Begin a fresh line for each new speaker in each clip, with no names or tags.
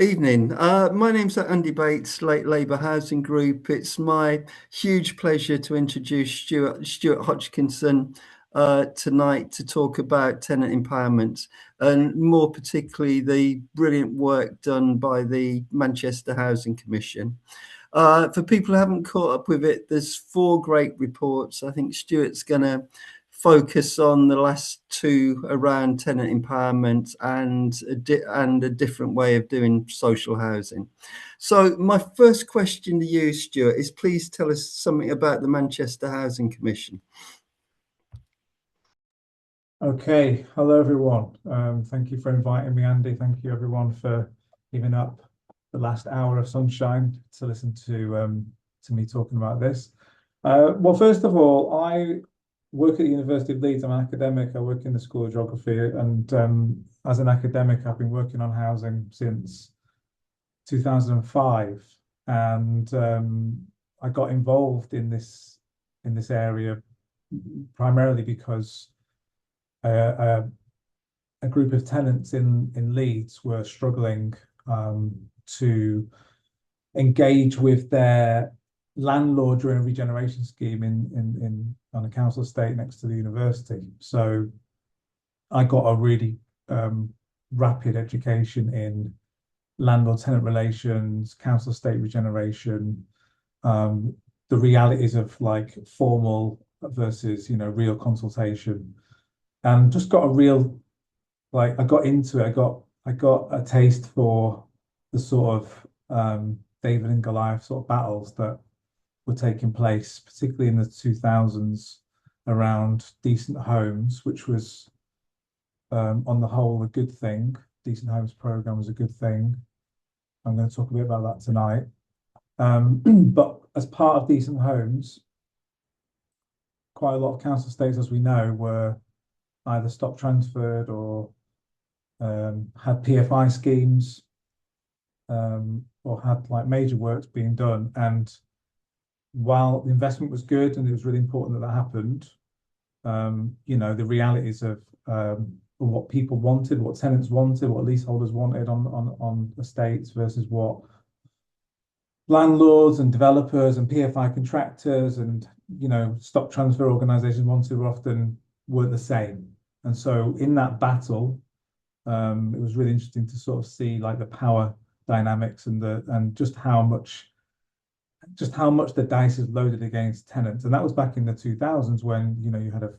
Evening. My name's Andy Bates, Late Labour Housing Group. It's my huge pleasure to introduce Stuart Hodkinson tonight to talk about tenant empowerment and more particularly the brilliant work done by the Manchester Housing Commission. For people who haven't caught up with it, there's four great reports. I think Stuart's going to focus on the last two around tenant empowerment and a different way of doing social housing. So my first question to you, Stuart, is please tell us something about the Manchester Housing Commission.
Okay, hello everyone. Thank you for inviting me, Andy. Thank you everyone for giving up the last hour of sunshine to listen to me talking about this. Well, first of all, I work at the University of Leeds. I'm an academic. I work in the School of Geography, and as an academic, I've been working on housing since 2005, and I got involved in this area primarily because a group of tenants in Leeds were struggling to engage with their landlord during a regeneration scheme on a council estate next to the university. So I got a really rapid education in landlord-tenant relations, council estate regeneration, the realities of like formal versus real consultation. And just got a real, like, I got into it. I got a taste for the sort of David and Goliath sort of battles that were taking place, particularly in the 2000s, around decent homes, which was on the whole a good thing. Decent homes program was a good thing. I'm going to talk a bit about that tonight. But as part of decent homes, quite a lot of council estates, as we know, were either stop transferred or had PFI schemes or had like major works being done. And while the investment was good and it was really important that happened, the realities of what people wanted, what tenants wanted, what leaseholders wanted on estates versus what landlords and developers and PFI contractors and stock transfer organizations wanted were often weren't the same. And so in that battle, it was really interesting to sort of see like the power dynamics and just how much the dice is loaded against tenants. And that was back in the 2000s when you had a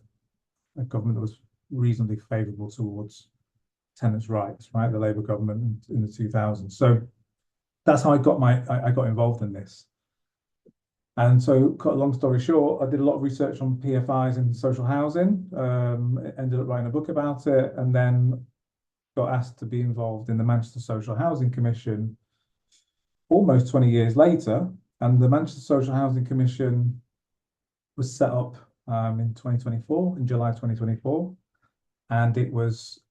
government that was reasonably favorable towards tenants' rights, right? The Labour government in the 2000s. So that's how I got involved in this. And so, cut a long story short, I did a lot of research on PFIs and social housing, ended up writing a book about it, and then got asked to be involved in the Manchester Social Housing Commission almost 20 years later. And the Manchester Social Housing Commission was set up in 2024, in July 2024. And it was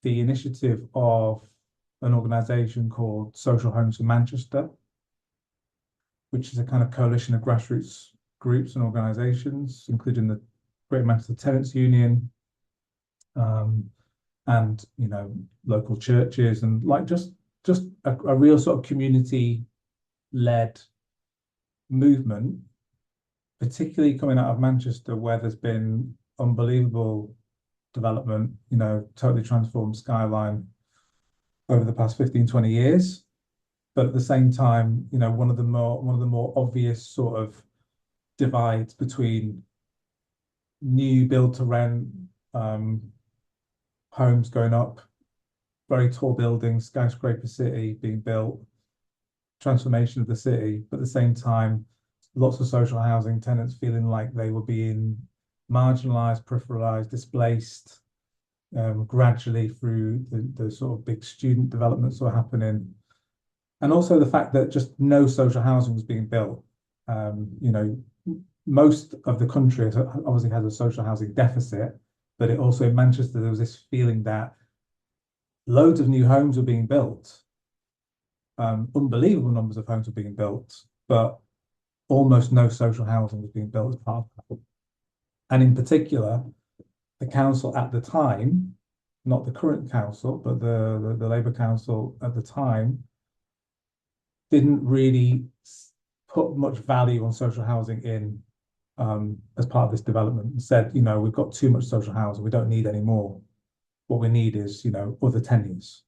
the initiative of an organisation called Social Homes for Manchester, which is a kind of coalition of grassroots groups and organisations, including the Greater Manchester Tenants Union, and local churches, and like just a real sort of community-led movement, particularly coming out of Manchester, where there's been unbelievable development, totally transformed skyline over the past 15, 20 years. But at the same time, one of the more obvious sort of divides between new build to rent homes going up, very tall buildings, skyscraper city being built, transformation of the city, but at the same time, lots of social housing tenants feeling like they were being marginalized, peripheralized, displaced gradually through the sort of big student developments that were happening. And also the fact that just no social housing was being built. Most of the country obviously has a social housing deficit, but it also in Manchester, there was this feeling that loads of new homes were being built. Unbelievable numbers of homes were being built, but almost no social housing was being built as part of that. And in particular, the council at the time, not the current council, but the Labour council at the time, didn't really put much value on social housing in as part of this development, and said, we've got too much social housing, we don't need any more. What we need is, other tenures.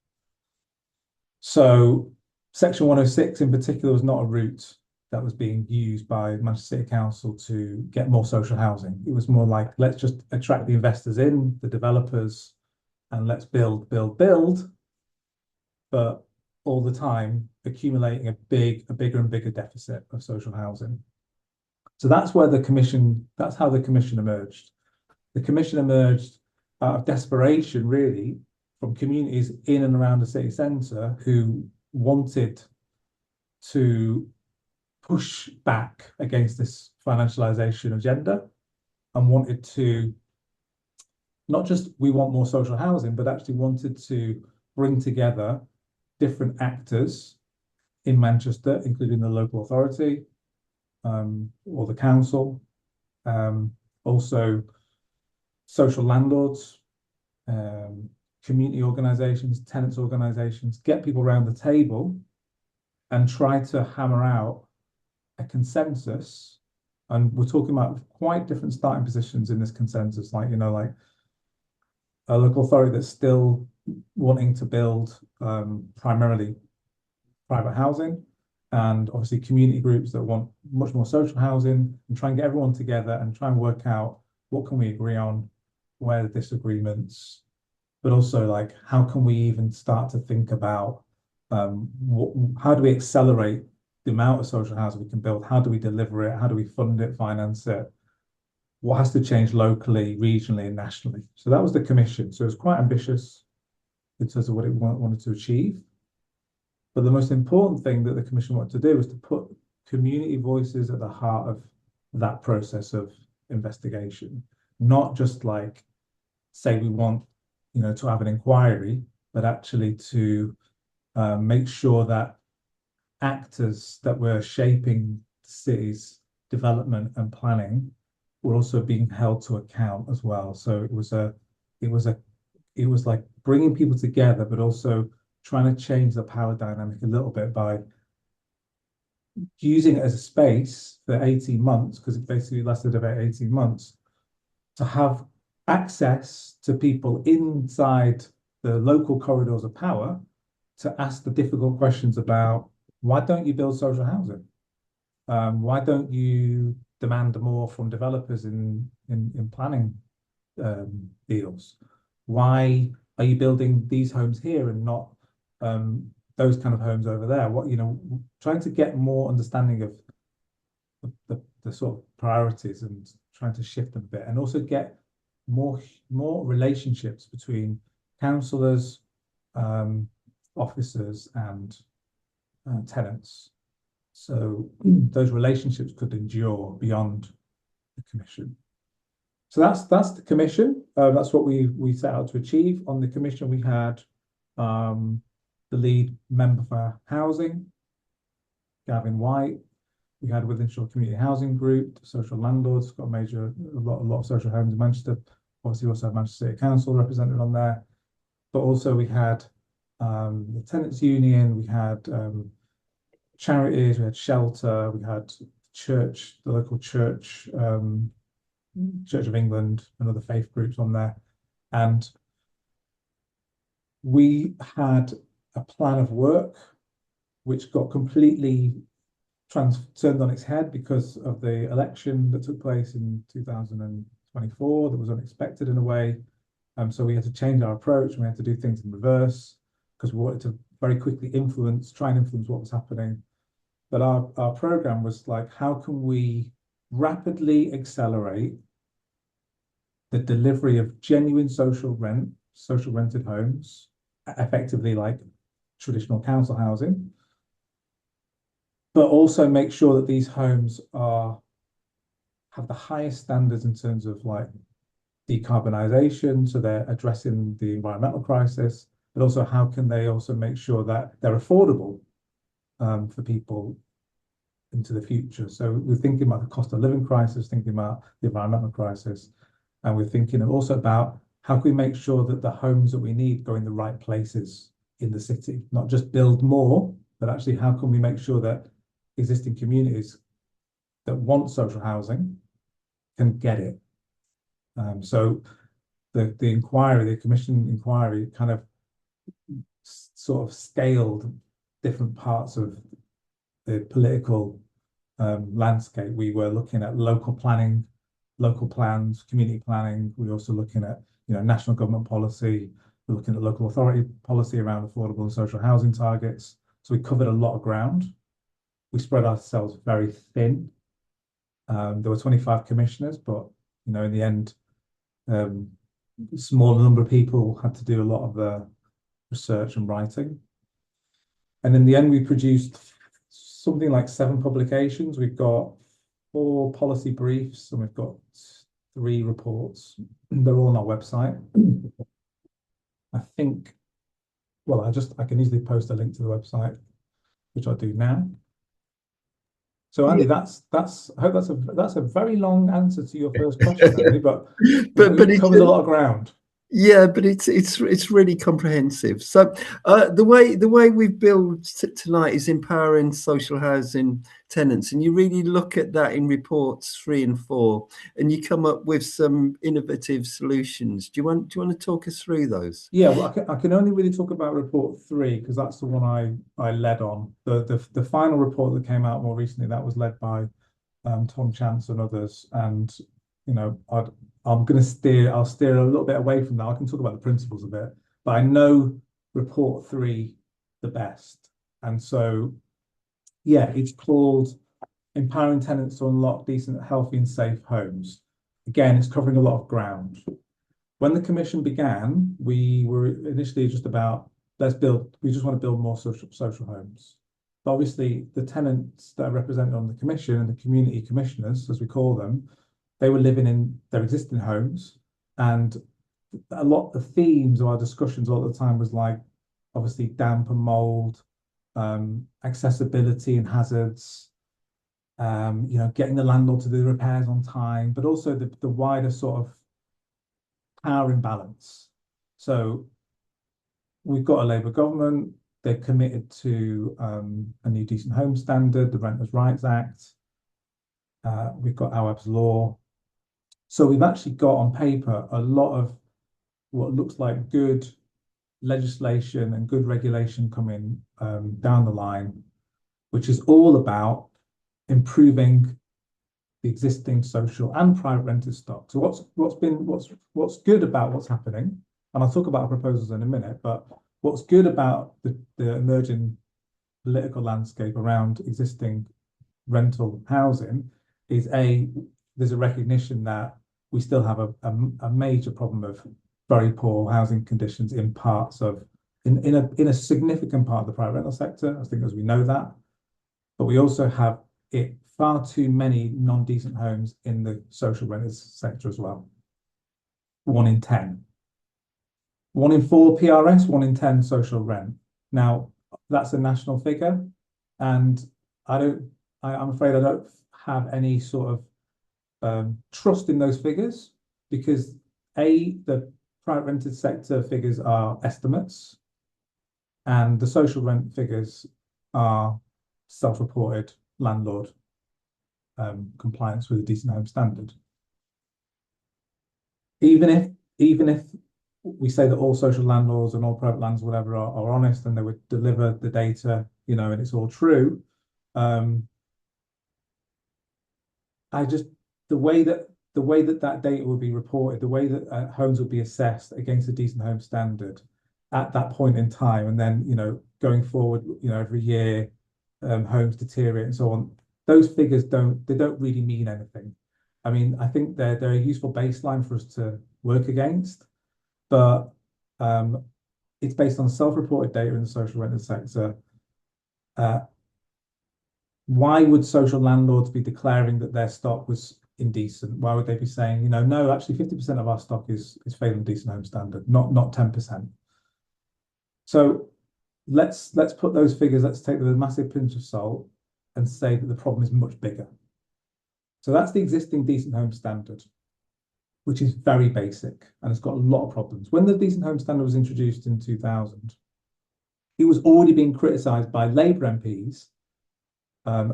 So Section 106 in particular was not a route that was being used by Manchester City Council to get more social housing. It was more like, let's just attract the investors in, the developers, and let's build, build, build, but all the time accumulating a bigger and bigger deficit of social housing. So that's how the commission emerged. The commission emerged out of desperation, really, from communities in and around the city centre who wanted to push back against this financialisation agenda and wanted to not just we want more social housing, but actually wanted to bring together different actors in Manchester, including the local authority or the council, also social landlords, community organisations, tenants organisations, get people around the table and try to hammer out a consensus. And we're talking about quite different starting positions in this consensus, like a local authority that's still wanting to build primarily private housing, and obviously community groups that want much more social housing, and try and get everyone together and try and work out what can we agree on, where are the disagreements, but also like how can we even start to think about how do we accelerate the amount of social housing we can build, how do we deliver it, how do we fund it, finance it, what has to change locally, regionally, and nationally. So that was the commission. So it was quite ambitious in terms of what it wanted to achieve. But the most important thing that the commission wanted to do was to put community voices at the heart of that process of investigation, not just like say we want, to have an inquiry, but actually to make sure that actors that were shaping the city's development and planning were also being held to account as well. So it was like bringing people together, but also trying to change the power dynamic a little bit by using it as a space for 18 months, because it basically lasted about 18 months, to have access to people inside the local corridors of power to ask the difficult questions about why don't you build social housing? Why don't you demand more from developers in planning deals? Why are you building these homes here and not those kind of homes over there? Trying to get more understanding of the sort of priorities and trying to shift them a bit, and also get more relationships between councillors, officers, and tenants. So those relationships could endure beyond the commission. So that's the commission. That's what we set out to achieve. On the commission, we had the lead member for housing, Gavin White. We had Wythenshawe Community Housing Group, the social landlords, got a lot of social homes in Manchester. Obviously, we also have Manchester City Council represented on there. But also we had the Tenants Union, we had charities, we had Shelter, we had church, the local church, Church of England, and other faith groups on there. And we had a plan of work which got completely turned on its head because of the election that took place in 2024 that was unexpected in a way. So we had to change our approach, and we had to do things in reverse because we wanted to very quickly try and influence what was happening. But our program was like, how can we rapidly accelerate the delivery of genuine social rented homes, effectively like traditional council housing, but also make sure that these homes have the highest standards in terms of like decarbonisation, so they're addressing the environmental crisis, but also how can they also make sure that they're affordable for people into the future. So we're thinking about the cost of living crisis, thinking about the environmental crisis, and we're thinking also about how can we make sure that the homes that we need go in the right places in the city, not just build more, but actually how can we make sure that existing communities that want social housing can get it? So the inquiry, the commission inquiry, kind of sort of scaled different parts of the political landscape. We were looking at local planning, local plans, community planning. We're also looking at, national government policy. We're looking at local authority policy around affordable and social housing targets. So we covered a lot of ground. We spread ourselves very thin. There were 25 commissioners, but in the end, a smaller number of people had to do a lot of the research and writing. And in the end, we produced something like 7 publications. We've got 4 policy briefs and we've got 3 reports. They're all on our website. I think, well, I can easily post a link to the website, which I'll do now. So Andy, I hope that's a very long answer to your first question, Andy, but it covers a lot of ground.
Yeah, but it's really comprehensive. So the way we've built tonight is empowering social housing tenants, and you really look at that in reports 3 and 4, and you come up with some innovative solutions. Do you want to talk us through those?
Yeah, well, I can only really talk about report 3 because that's the one I led on. The final report that came out more recently, that was led by Tom Chance and others, and I'll steer a little bit away from that. I can talk about the principles of it, but I know report 3 the best. And so, yeah, it's called Empowering Tenants to Unlock Decent, Healthy and Safe Homes. Again, it's covering a lot of ground. When the commission began, we were initially just about, we just want to build more social homes. But obviously, the tenants that are represented on the commission and the community commissioners, as we call them, they were living in their existing homes, and a lot of the themes of our discussions all the time was like, obviously, damp and mold, accessibility and hazards, getting the landlord to do the repairs on time, but also the wider sort of power imbalance. So we've got a Labour government. They're committed to a new decent home standard, the Renters' Rights Act. We've got Awab's law. So we've actually got on paper a lot of what looks like good legislation and good regulation coming down the line, which is all about improving the existing social and private rented stock. So what's good about what's happening, and I'll talk about our proposals in a minute, but what's good about the emerging political landscape around existing rental housing is there's a recognition that we still have a major problem of very poor housing conditions in a significant part of the private rental sector. I think as we know that, but we also have far too many non-decent homes in the social renters sector as well. 1 in 10. 1 in 4 PRS, 1 in 10 social rent. Now, that's a national figure, and I'm afraid I don't have any sort of trust in those figures because the private rented sector figures are estimates and the social rent figures are self-reported landlord compliance with a decent home standard. Even if we say that all social landlords and all private lands, whatever, are honest and they would deliver the data, and it's all true. The way that data will be reported, the way that homes will be assessed against a decent home standard at that point in time, and then going forward, every year homes deteriorate and so on. Those figures don't really mean anything. I mean, I think they're a useful baseline for us to work against, but it's based on self-reported data in the social rented sector. Why would social landlords be declaring that their stock was indecent? Why would they be saying, no, actually 50% of our stock is failing decent home standard, not 10%. So let's put those figures, let's take them with a massive pinch of salt and say that the problem is much bigger. So that's the existing decent home standard, which is very basic and it's got a lot of problems. When the decent home standard was introduced in 2000, it was already being criticised by Labour MPs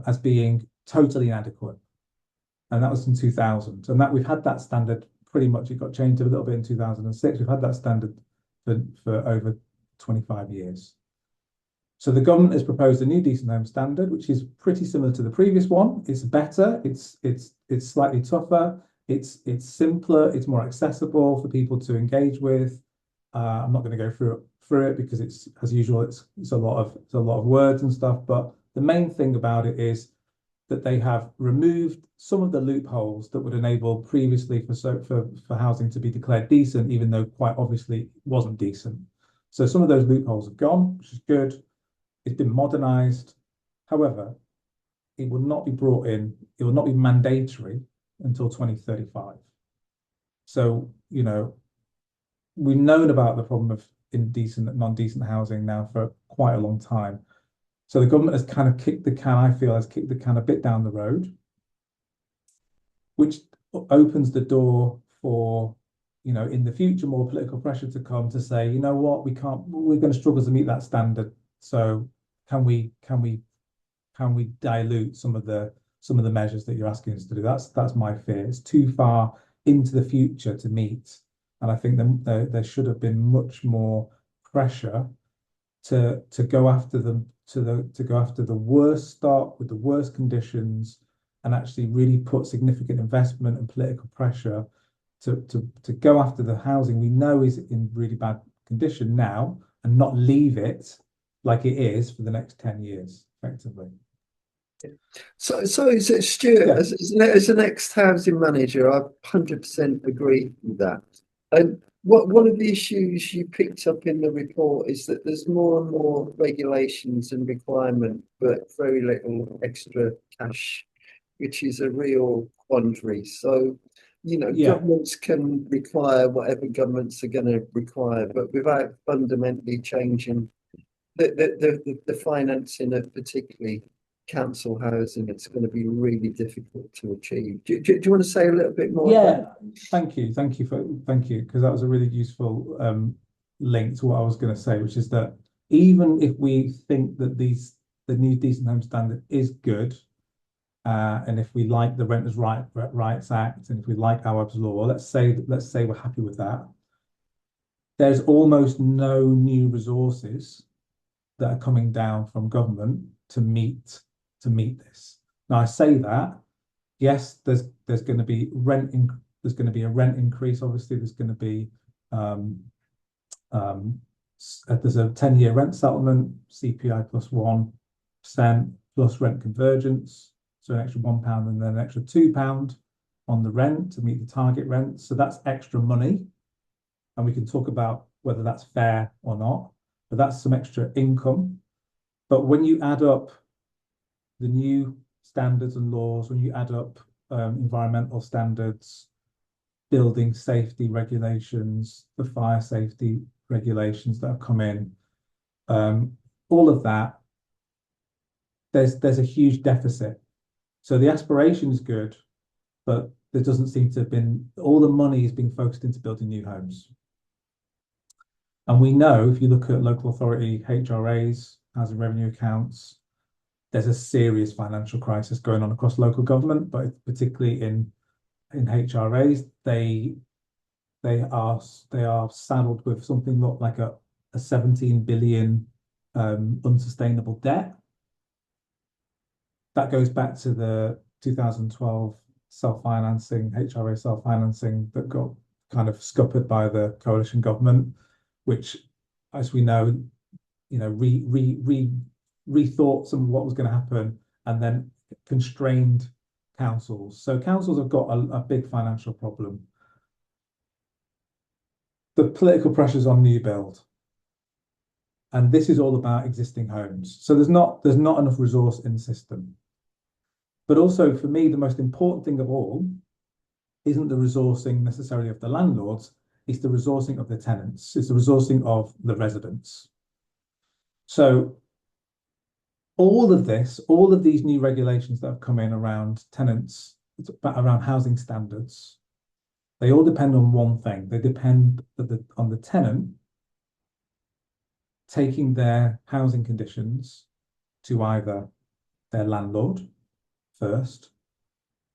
as being totally inadequate, and that was in 2000. And that we've had that standard pretty much. It got changed a little bit in 2006. We've had that standard for over 25 years. So the government has proposed a new decent home standard, which is pretty similar to the previous one. It's better. It's slightly tougher. It's simpler. It's more accessible for people to engage with. I'm not going to go through it because it's, as usual, it's a lot of words and stuff. But the main thing about it is that they have removed some of the loopholes that would enable previously for housing to be declared decent, even though quite obviously it wasn't decent. So some of those loopholes have gone, which is good. It's been modernised. However, it will not be brought in, it will not be mandatory until 2035. So, you know, we've known about the problem of indecent and non-decent housing now for quite a long time. So the government has kind of kicked the can, I feel, has kicked the can a bit down the road, which opens the door for, you know, in the future, more political pressure to come to say, you know what, we're going to struggle to meet that standard. So can we dilute some of the measures that you're asking us to do? That's my fear. It's too far into the future to meet, and I think there should have been much more pressure to go after them, to go after the worst stock with the worst conditions, and actually really put significant investment and political pressure to go after the housing we know is in really bad condition now, and not leave it like it is for the next 10 years, effectively.
So Stuart,
Yeah.
as an ex-housing manager, I 100% agree with that. And one of the issues you picked up in the report is that there's more and more regulations and requirement, but very little extra cash, which is a real quandary. So, you know,
Yeah.
governments can require whatever governments are going to require, but without fundamentally changing the financing of particularly council housing, it's going to be really difficult to achieve. Do you want to say a little bit more about
Yeah,
that?
thank you, because that was a really useful link to what I was going to say, which is that even if we think that the new decent home standard is good, and if we like the Rights Act, and if we like our law, let's say we're happy with that. There's almost no new resources that are coming down from government to meet this. Now I say that, yes, there's going to be there's going to be a rent increase. Obviously, there's going to be there's a 10-year rent settlement, CPI plus 1% plus rent convergence, so an extra £1 and then an extra £2 on the rent to meet the target rent. So that's extra money, and we can talk about whether that's fair or not, but that's some extra income. But when you add up the new standards and laws, when you add up environmental standards, building safety regulations, the fire safety regulations that have come in, all of that, there's a huge deficit. So the aspiration is good, but there doesn't seem to have been, all the money is being focused into building new homes. And we know, if you look at local authority HRAs, housing revenue accounts, there's a serious financial crisis going on across local government, but particularly in HRAs, they are saddled with something like a 17 billion unsustainable debt. That goes back to the 2012 self-financing, HRA self-financing that got kind of scuppered by the coalition government, which, as we know, you know, rethought some of what was going to happen and then constrained councils. So councils have got a big financial problem. The political pressures on new build, and this is all about existing homes. So there's not enough resource in the system. But also, for me, the most important thing of all isn't the resourcing necessarily of the landlords, it's the resourcing of the tenants, it's the resourcing of the residents. So all of these new regulations that have come in around tenants, around housing standards, they all depend on one thing. They depend on the tenant taking their housing conditions to either their landlord first,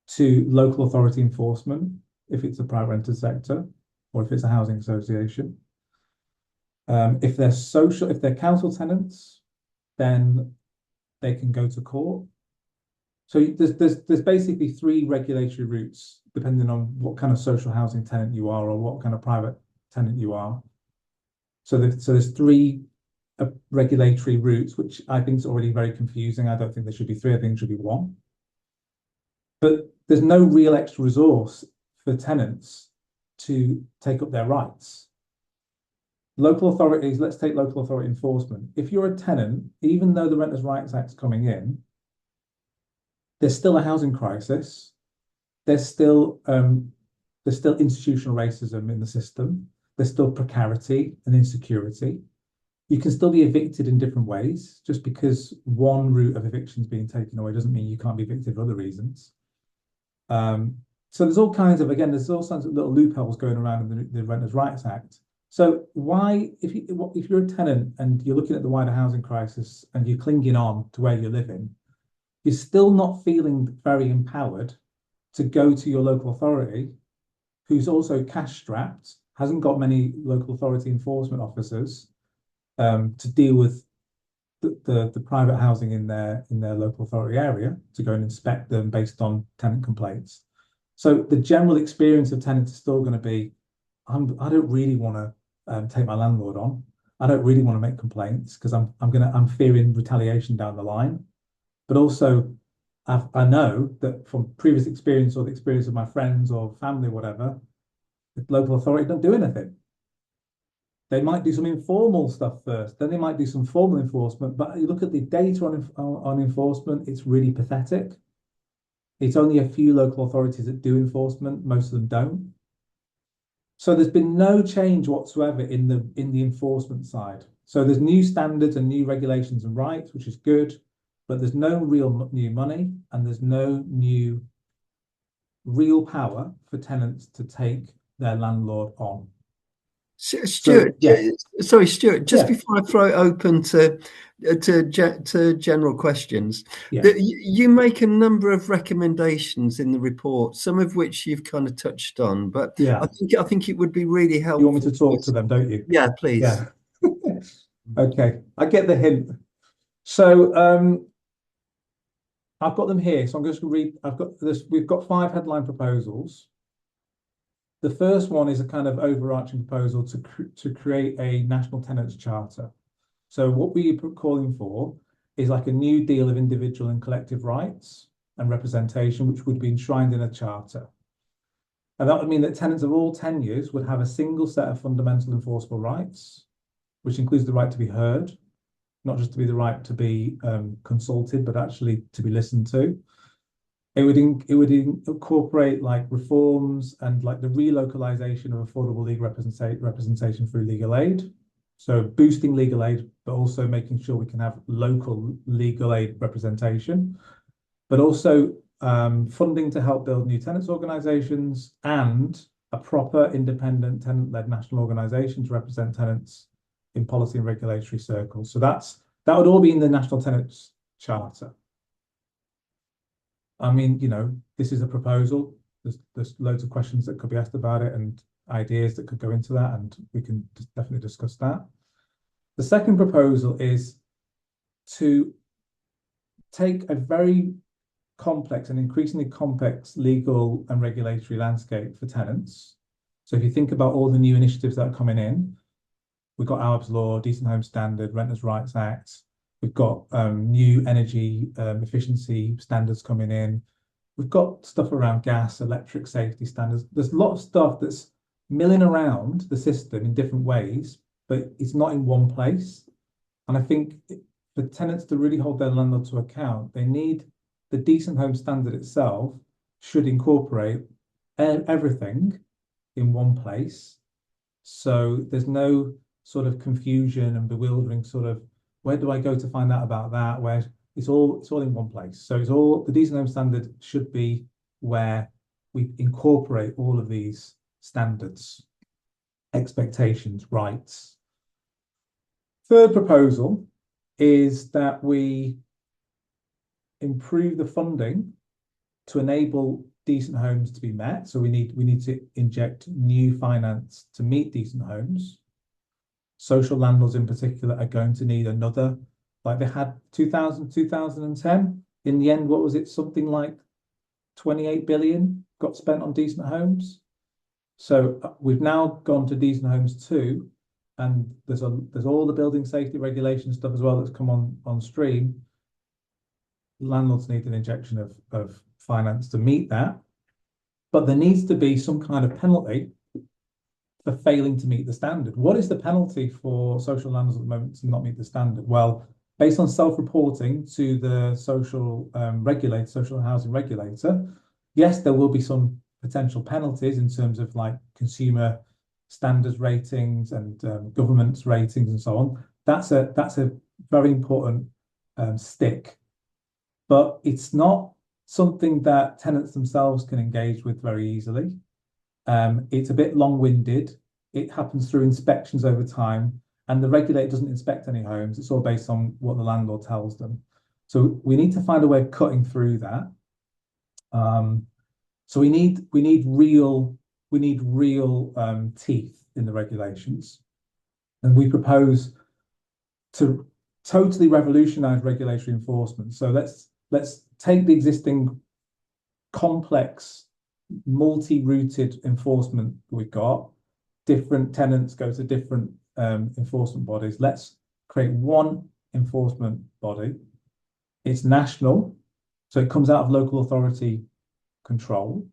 to local authority enforcement, if it's a private rented sector, or if it's a housing association. If they're council tenants, then they can go to court. So there's basically three regulatory routes, depending on what kind of social housing tenant you are or what kind of private tenant you are. So there's three regulatory routes, which I think is already very confusing. I don't think there should be three. I think there should be one. But there's no real extra resource for tenants to take up their rights. Local authorities, let's take local authority enforcement. If you're a tenant, even though the Renters' Rights Act's coming in, there's still a housing crisis. There's still institutional racism in the system. There's still precarity and insecurity. You can still be evicted in different ways. Just because one route of eviction is being taken away doesn't mean you can't be evicted for other reasons. So there's all kinds of, again, there's all sorts of little loopholes going around in the Renters' Rights Act. So why, if you're a tenant and you're looking at the wider housing crisis and you're clinging on to where you're living, you're still not feeling very empowered to go to your local authority, who's also cash strapped, hasn't got many local authority enforcement officers to deal with the private housing in their local authority area, to go and inspect them based on tenant complaints. So the general experience of tenants is still going to be, I don't really want to take my landlord on. I don't really want to make complaints because I'm fearing retaliation down the line. But also, I know that from previous experience or the experience of my friends or family, whatever, the local authority don't do anything. They might do some informal stuff first, then they might do some formal enforcement. But you look at the data on enforcement, it's really pathetic. It's only a few local authorities that do enforcement, most of them don't. So there's been no change whatsoever in the enforcement side. So there's new standards and new regulations and rights, which is good, but there's no real new money and there's no new real power for tenants to take their landlord on.
Stuart, sorry, Stuart, just before I throw it open to general questions, you make a number of recommendations in the report, some of which you've kind of touched on, but I think it would be really helpful.
You want me to talk to them, don't you?
Yeah, please.
Yeah. Okay, I get the hint. So I've got them here. So I'm just going to read. I've got this. We've got 5 headline proposals. The first one is a kind of overarching proposal to create a national tenants charter. So what we're calling for is like a new deal of individual and collective rights and representation, which would be enshrined in a charter. And that would mean that tenants of all tenures would have a single set of fundamental enforceable rights, which includes the right to be heard, not just to be the right to be consulted, but actually to be listened to. It would incorporate like reforms and like the relocalization of affordable legal representation through legal aid. So boosting legal aid, but also making sure we can have local legal aid representation, but also funding to help build new tenants organisations and a proper independent tenant-led national organisation to represent tenants in policy and regulatory circles. So that would all be in the National Tenants Charter. I mean, you know, this is a proposal. There's loads of questions that could be asked about it and ideas that could go into that, and we can definitely discuss that. The second proposal is to take a very complex and increasingly complex legal and regulatory landscape for tenants. So if you think about all the new initiatives that are coming in, we've got Arab's Law, Decent Home Standard, Renters' Rights Act. We've got new energy efficiency standards coming in. We've got stuff around gas, electric safety standards. There's a lot of stuff that's milling around the system in different ways, but it's not in one place. And I think for tenants to really hold their landlord to account, they need the Decent Home Standard itself should incorporate everything in one place. So there's no sort of confusion and bewildering sort of, where do I go to find out about that? Where it's all in one place. So it's all, the Decent Home Standard should be where we incorporate all of these standards, expectations, rights. third proposal is that we improve the funding to enable decent homes to be met. So we need to inject new finance to meet decent homes. Social landlords in particular are going to need another, like they had 2010. In the end, what was it? Something like 28 billion got spent on decent homes. So we've now gone to decent homes too, and there's all the building safety regulation stuff as well that's come on stream. Landlords need an injection of finance to meet that, but there needs to be some kind of penalty for failing to meet the standard. What is the penalty for social landlords at the moment to not meet the standard? Well, based on self-reporting to the social regulator, social housing regulator, yes, there will be some potential penalties in terms of like consumer standards ratings and government's ratings and so on. That's a very important stick, but it's not something that tenants themselves can engage with very easily. It's a bit long-winded. It happens through inspections over time, and the regulator doesn't inspect any homes. It's all based on what the landlord tells them. So we need to find a way of cutting through that. So we need real teeth in the regulations, and we propose to totally revolutionize regulatory enforcement. So let's take the existing complex multi-routed enforcement we've got. Different tenants go to different enforcement bodies. Let's create one enforcement body. It's national, so it comes out of local authority control,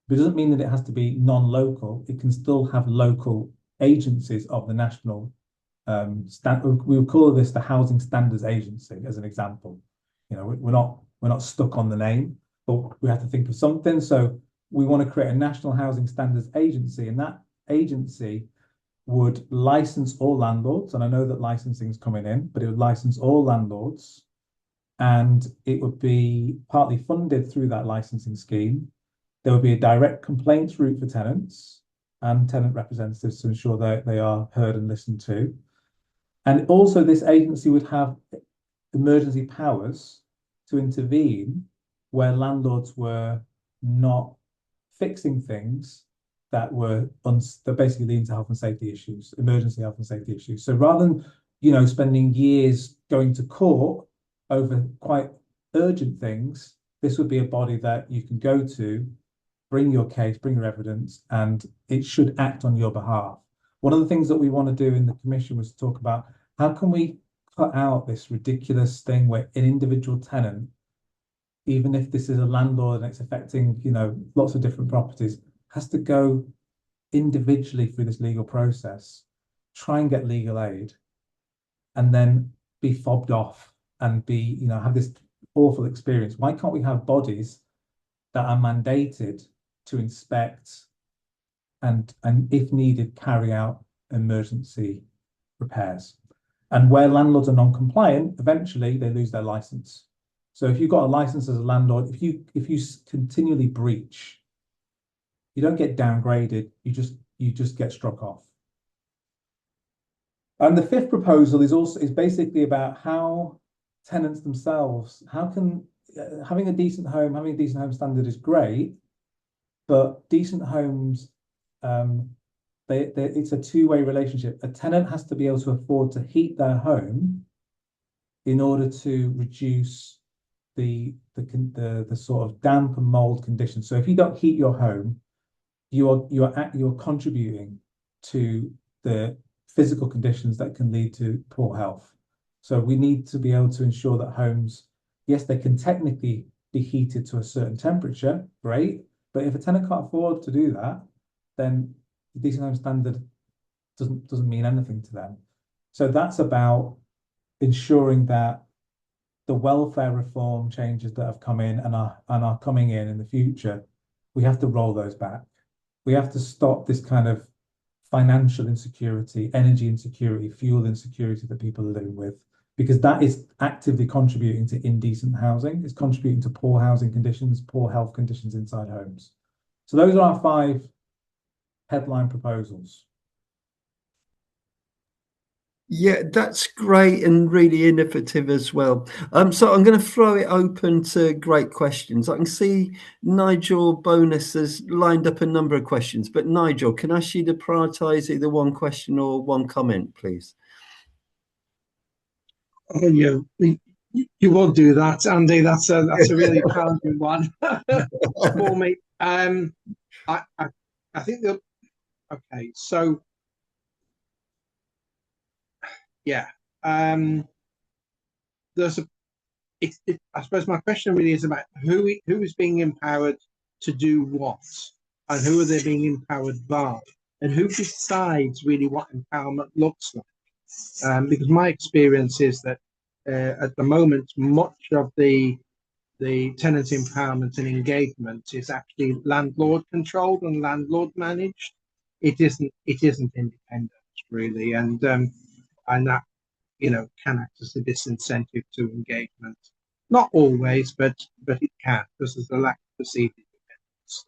but it doesn't mean that it has to be non-local. It can still have local agencies of the national we would call this the Housing Standards Agency as an example. You know, we're not stuck on the name, but we have to think of something. So we want to create a National Housing Standards Agency, and that agency would license all landlords. And I know that licensing is coming in, but it would license all landlords, and it would be partly funded through that licensing scheme. There would be a direct complaints route for tenants and tenant representatives to ensure that they are heard and listened to. And also this agency would have emergency powers to intervene where landlords were not fixing things that were that basically lead to health and safety issues, emergency health and safety issues. So rather than, you know, spending years going to court over quite urgent things, this would be a body that you can go to, bring your case, bring your evidence, and it should act on your behalf. One of the things that we want to do in the commission was to talk about how can we cut out this ridiculous thing where an individual tenant, even if this is a landlord and it's affecting, you know, lots of different properties, has to go individually through this legal process, try and get legal aid, and then be fobbed off and be, you know, have this awful experience. Why can't we have bodies that are mandated to inspect and if needed, carry out emergency repairs? And where landlords are non-compliant, eventually they lose their license. So if you've got a license as a landlord, if you continually breach, you don't get downgraded, you just get struck off. And the fifth proposal is basically about how tenants themselves, how can having a decent home standard is great, but decent homes, it's a two-way relationship. A tenant has to be able to afford to heat their home in order to reduce the sort of damp and mold conditions. So if you don't heat your home, you're contributing to the physical conditions that can lead to poor health. So we need to be able to ensure that homes, yes, they can technically be heated to a certain temperature, great, but if a tenant can't afford to do that, then the decent home standard doesn't mean anything to them. So that's about ensuring that the welfare reform changes that have come in and are coming in the future, we have to roll those back. We have to stop this kind of financial insecurity, energy insecurity, fuel insecurity that people are living with, because that is actively contributing to indecent housing. It's contributing to poor housing conditions, poor health conditions inside homes. So those are our 5 headline proposals.
Yeah, that's great and really innovative as well. So I'm going to throw it open to great questions. I can see Nigel Bonus has lined up a number of questions, but Nigel, can I ask you to prioritize either one question or one comment, please?
Oh, you won't do that, Andy. That's a really challenging one for me. I think that okay. So yeah, there's a. I suppose my question really is about who is being empowered to do what, and who are they being empowered by, and who decides really what empowerment looks like. Because my experience is that at the moment, much of the tenant empowerment and engagement is actually landlord controlled and landlord managed. It isn't independent really, and that can act as a disincentive to engagement. Not always, but it can, because there's a lack of perceived independence.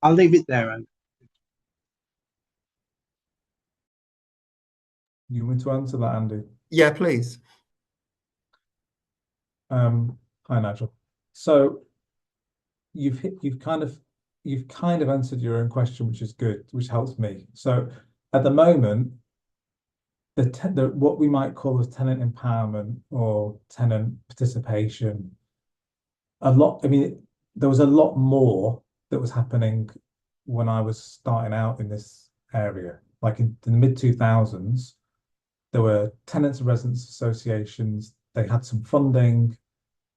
I'll leave it there. And
You want me to answer that, Andy?
Yeah, please.
Hi, Nigel. So you've kind of answered your own question, which is good, which helps me. So at the moment, the what we might call as tenant empowerment or tenant participation, I mean, there was a lot more that was happening when I was starting out in this area. Like in the mid 2000s, there were tenants and residents associations. They had some funding.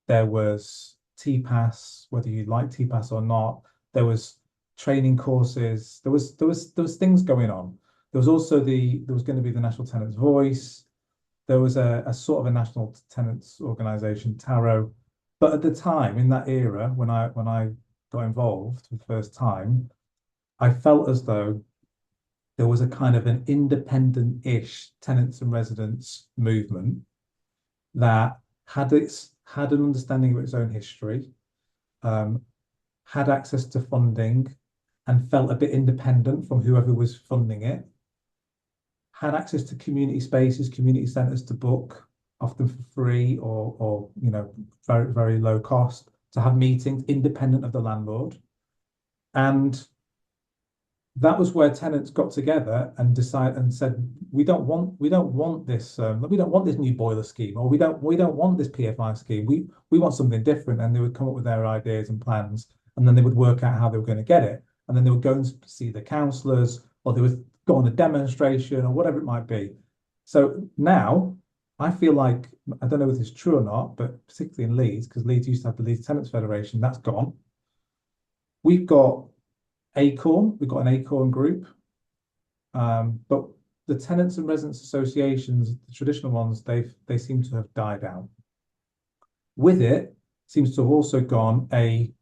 There was TPAS, whether you like TPAS or not. There was training courses. There was things going on. There was going to be the National Tenants Voice. There was a sort of a national tenants organization, Taro. But at the time, in that era, when I got involved for the first time, I felt as though there was a kind of an independent-ish tenants and residents movement that had an understanding of its own history, um, had access to funding, and felt a bit independent from whoever was funding it. Had access to community spaces, community centres to book, often for free or very very low cost, to have meetings independent of the landlord, and that was where tenants got together and decided and said, we don't want this we don't want this new boiler scheme, or we don't want this PFI scheme. We want something different. And they would come up with their ideas and plans, and then they would work out how they were going to get it. And then they would go and see the councillors, or they would go on a demonstration or whatever it might be. So now I feel like, I don't know if it's true or not, but particularly in Leeds, because Leeds used to have the Leeds Tenants Federation, that's gone. We've got we've got an Acorn group, but the tenants and residents associations, the traditional ones, they seem to have died out. With it seems to have also gone a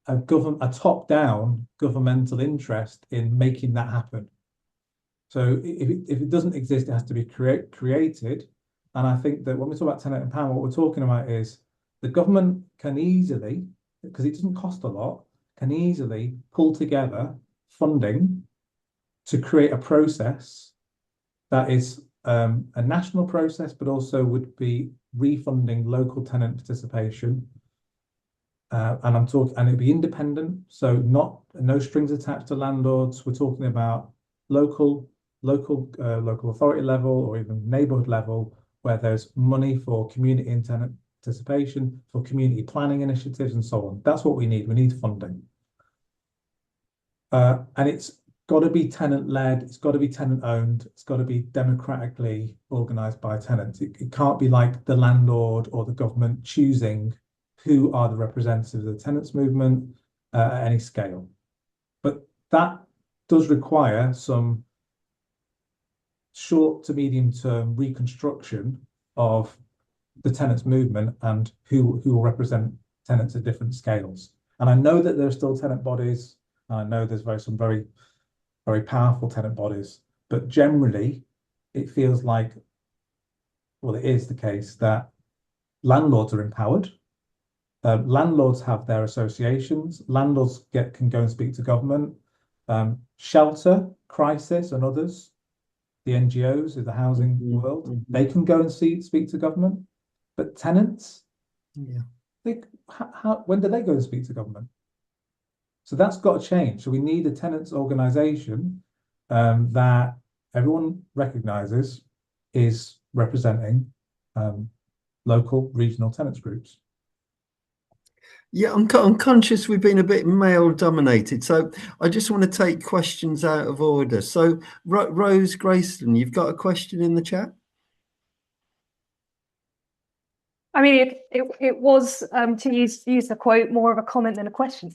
top-down governmental interest in making that happen. So if it doesn't exist, it has to be created. And I think that when we talk about tenant empowerment, what we're talking about is the government can easily, because it doesn't cost a lot, can easily pull together funding to create a process that is a national process, but also would be refunding local tenant participation. And it'd be independent, so no strings attached to landlords. We're talking about local authority level or even neighbourhood level, where there's money for community and tenant participation, for community planning initiatives, and so on. That's what we need. We need funding. And it's got to be tenant led, it's got to be tenant owned, it's got to be democratically organised by tenants. It can't be like the landlord or the government choosing who are the representatives of the tenants movement at any scale. But that does require some short to medium term reconstruction of the tenants movement and who will represent tenants at different scales. And I know that there are still tenant bodies. I know there's some very, very powerful tenant bodies, but generally it feels like, well, it is the case that landlords are empowered. Landlords have their associations. Landlords can go and speak to government. Shelter, crisis, and others. the NGOs, the housing world, they can go and speak to government, but tenants, when do they go and speak to government? So that's got to change. So we need a tenants organisation that everyone recognises is representing local, regional tenants groups.
Yeah, I'm conscious we've been a bit male dominated, so I just want to take questions out of order. So, Rose Grayston, you've got a question in the chat?
I mean, it was, to use the quote, more of a comment than a question.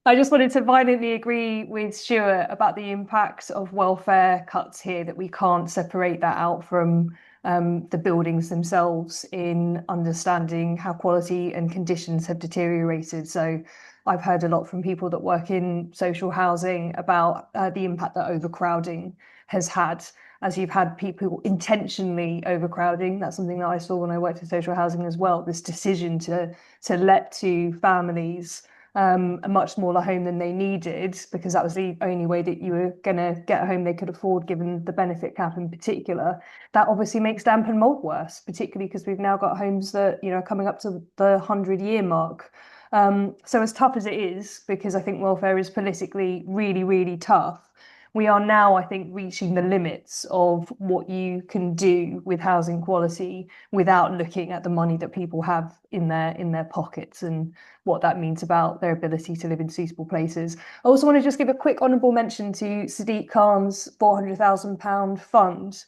I just wanted to violently agree with Stuart about the impact of welfare cuts here, that we can't separate that out from the buildings themselves in understanding how quality and conditions have deteriorated. So I've heard a lot from people that work in social housing about the impact that overcrowding has had, as you've had people intentionally overcrowding. That's something that I saw when I worked in social housing as well, this decision to let to families a much smaller home than they needed, because that was the only way that you were going to get a home they could afford, given the benefit cap in particular. That obviously makes damp and mold worse, particularly because we've now got homes that, you know, are coming up to the 100-year mark. So as tough as it is, because I think welfare is politically really, really tough, we are now, I think, reaching the limits of what you can do with housing quality without looking at the money that people have in their pockets and what that means about their ability to live in suitable places. I also want to just give a quick honourable mention to Sadiq Khan's £400,000 fund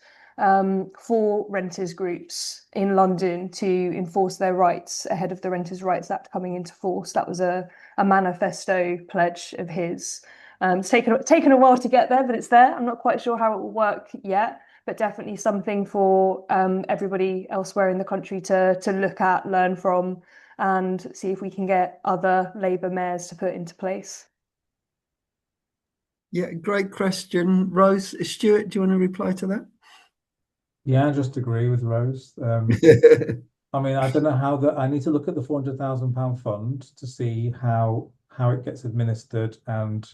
for renters groups in London to enforce their rights ahead of the Renters' Rights Act coming into force. That was a manifesto pledge of his. It's taken a while to get there, but it's there. I'm not quite sure how it will work yet, but definitely something for everybody elsewhere in the country to look at, learn from, and see if we can get other Labour mayors to put into place.
Yeah, great question, Rose. Stuart, do you want to reply to that?
Yeah, I just agree with Rose. I mean, I don't know how I need to look at the £400,000 fund to see how it gets administered, and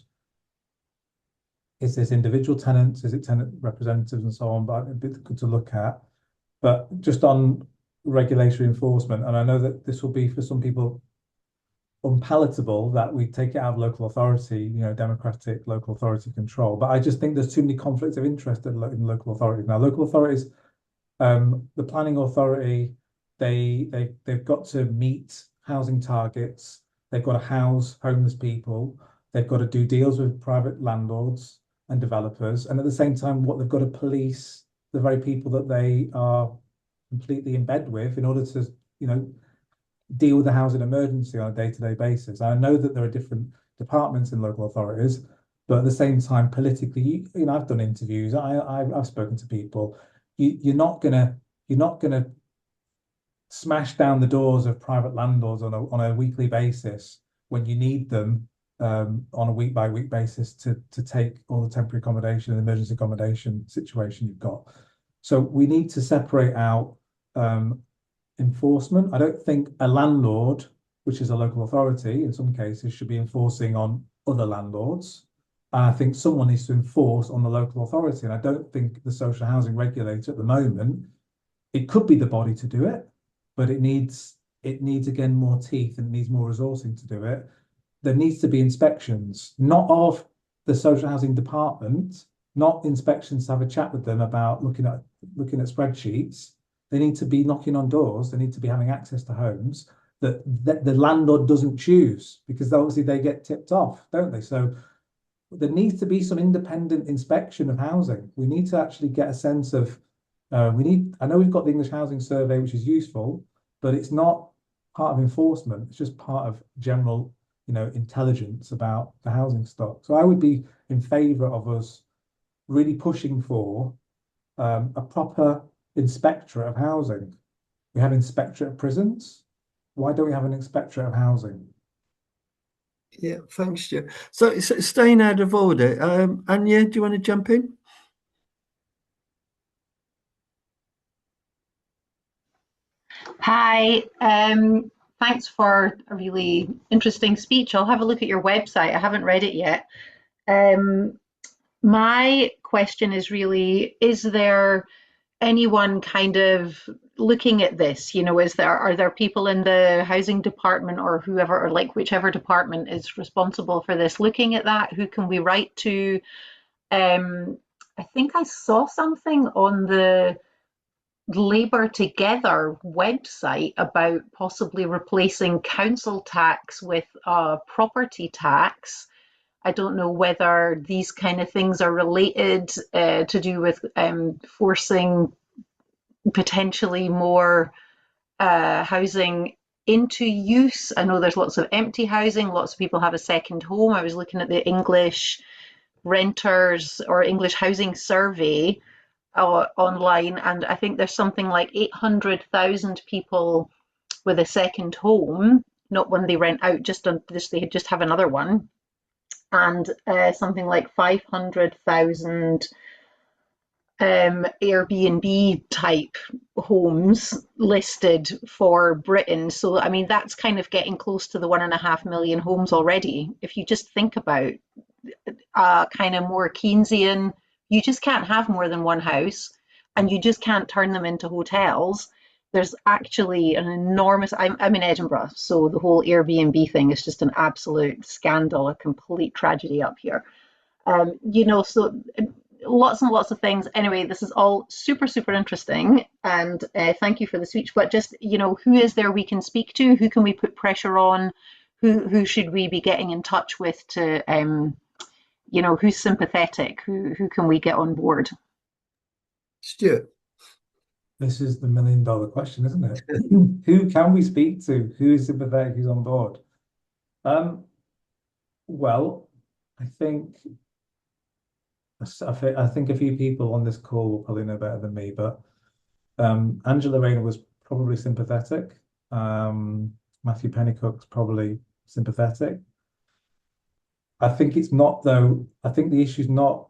is this individual tenants, is it tenant representatives and so on, but it'd be good to look at. But just on regulatory enforcement, and I know that this will be for some people unpalatable that we take it out of local authority, you know, democratic local authority control. But I just think there's too many conflicts of interest in local authorities. Now, local authorities, the planning authority, they've got to meet housing targets. They've got to house homeless people. They've got to do deals with private landlords and developers, and at the same time, what they've got to police the very people that they are completely in bed with in order to, you know, deal with the housing emergency on a day-to-day basis. I know that there are different departments in local authorities, but at the same time, politically, you know, I've done interviews. I've spoken to people. You're not gonna smash down the doors of private landlords on a weekly basis when you need them on a week-by-week basis to take all the temporary accommodation and emergency accommodation situation you've got. So we need to separate out enforcement. I don't think a landlord, which is a local authority in some cases, should be enforcing on other landlords. And I think someone needs to enforce on the local authority. And I don't think the social housing regulator at the moment, it could be the body to do it, but it needs again more teeth, and it needs more resourcing to do it. There needs to be inspections, not of the social housing department, not inspections to have a chat with them about looking at spreadsheets. They need to be knocking on doors. They need to be having access to homes that the landlord doesn't choose, because obviously they get tipped off, don't they? So there needs to be some independent inspection of housing. We need to actually get a sense of, I know we've got the English Housing Survey, which is useful, but it's not part of enforcement. It's just part of general, you know, intelligence about the housing stock. So I would be in favour of us really pushing for a proper inspectorate of housing. We have inspectorate of prisons. Why don't we have an inspectorate of housing?
Yeah, thanks, Stuart. So staying out of order, Anya, do you want to jump in?
Hi, thanks for a really interesting speech. I'll have a look at your website. I haven't read it yet. My question is really, is there anyone kind of looking at this? Are there people in the housing department or whoever, or like whichever department is responsible for this, looking at that? Who can we write to? I think I saw something on the Labour Together website about possibly replacing council tax with a property tax. I don't know whether these kind of things are related, to do with forcing potentially more housing into use. I know there's lots of empty housing, lots of people have a second home. I was looking at the English renters or English housing survey online, and I think there's something like 800,000 people with a second home, not when they rent out, they just have another one, and something like 500,000 Airbnb type homes listed for Britain. So, I mean, that's kind of getting close to the 1.5 million homes already. If you just think about kind of more Keynesian, you just can't have more than one house and you just can't turn them into hotels. There's actually an enormous, I'm in Edinburgh, so the whole Airbnb thing is just an absolute scandal, a complete tragedy up here. So lots and lots of things. Anyway, this is all super, super interesting. And thank you for the speech. But just, who is there we can speak to? Who can we put pressure on? Who should we be getting in touch with to, who's sympathetic? Who can we get on board?
Stuart.
This is the million-dollar question, isn't it? Who can we speak to? Who is sympathetic? Who's on board? Well, I think a few people on this call will probably know better than me, but Angela Rayner was probably sympathetic. Matthew Pennycook's probably sympathetic. I think it's not, though. I think the issue is not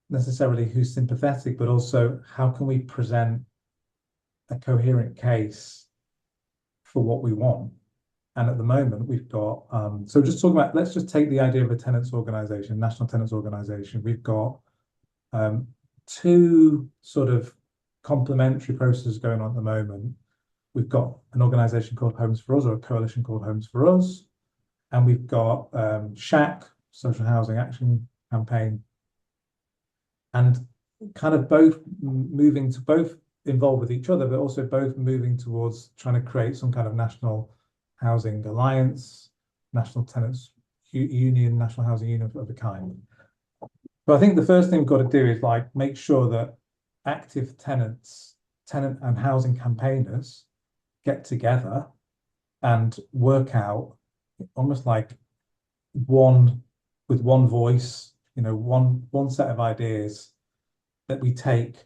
necessarily who's sympathetic, but also how can we present a coherent case for what we want. And at the moment, we've got, so just talking about, let's just take the idea of a tenants organisation, national tenants organisation. We've got two sort of complementary processes going on at the moment. We've got an organisation called Homes for Us, or a coalition called Homes for Us. And we've got SHAC, Social Housing Action Campaign, and kind of both involved with each other, but also both moving towards trying to create some kind of national housing alliance, national tenants union, national housing union of a kind. But I think the first thing we've got to do is like make sure that active tenant and housing campaigners get together and work out almost like with one voice, one set of ideas that we take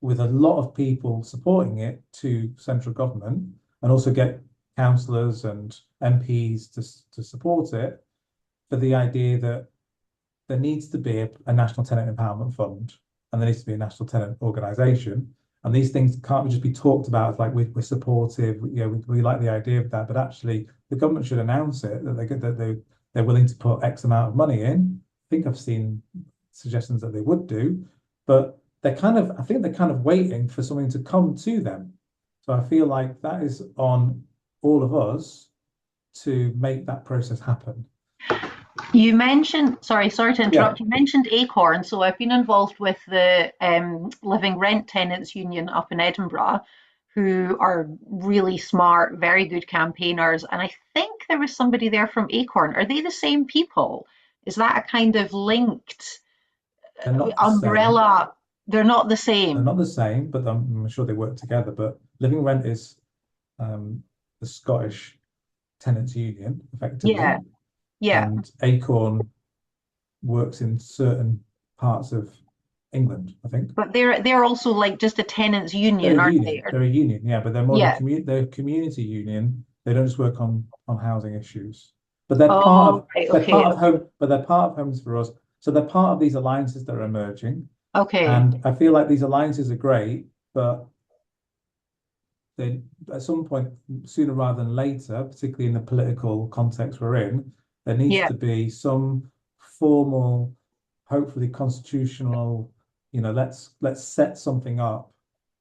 with a lot of people supporting it to central government, and also get councillors and MPs to support it, for the idea that there needs to be a national tenant empowerment fund, and there needs to be a national tenant organisation. And these things can't just be talked about as like we're supportive, we like the idea of that, but actually the government should announce it, that they're willing to put X amount of money in. I think I've seen suggestions that they would do, but I think they're kind of waiting for something to come to them. So I feel like that is on all of us to make that process happen.
You mentioned, sorry to interrupt, You mentioned Acorn. So I've been involved with the Living Rent Tenants Union up in Edinburgh, who are really smart, very good campaigners. And I think there was somebody there from Acorn. Are they the same people? Is that a kind of linked umbrella? They're not the same.
They're not the same, but I'm sure they work together. But Living Rent is the Scottish Tenants Union, effectively.
Yeah.
And Acorn works in certain parts of England, I think.
But they're also like just a tenants union, aren't they?
They're a union, yeah, but they're more they're a community union. They don't just work on housing issues. But they're part of Homes for Us. So they're part of these alliances that are emerging.
Okay.
And I feel like these alliances are great, but they, at some point, sooner rather than later, particularly in the political context we're in, there needs to be some formal, hopefully constitutional, let's set something up,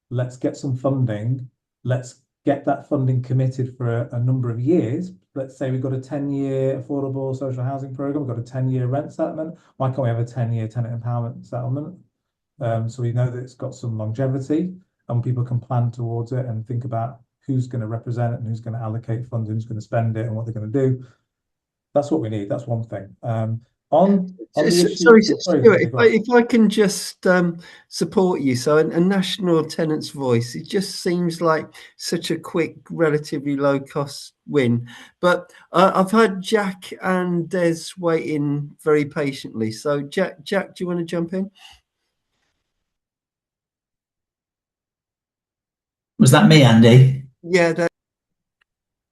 let's get some funding, let's get that funding committed for a number of years. Let's say we've got a 10-year affordable social housing program, we've got a 10-year rent settlement. Why can't we have a 10-year tenant empowerment settlement? So we know that it's got some longevity and people can plan towards it and think about who's going to represent it and who's going to allocate funding, who's going to spend it and what they're going to do. That's what we need. That's one thing. On the issue,
sorry, Stuart, if I can just support you. So a national tenant's voice, it just seems like such a quick, relatively low cost win. But I've had Jack and Des waiting very patiently. So Jack, do you want to jump in?
Was that me, Andy?
Yeah.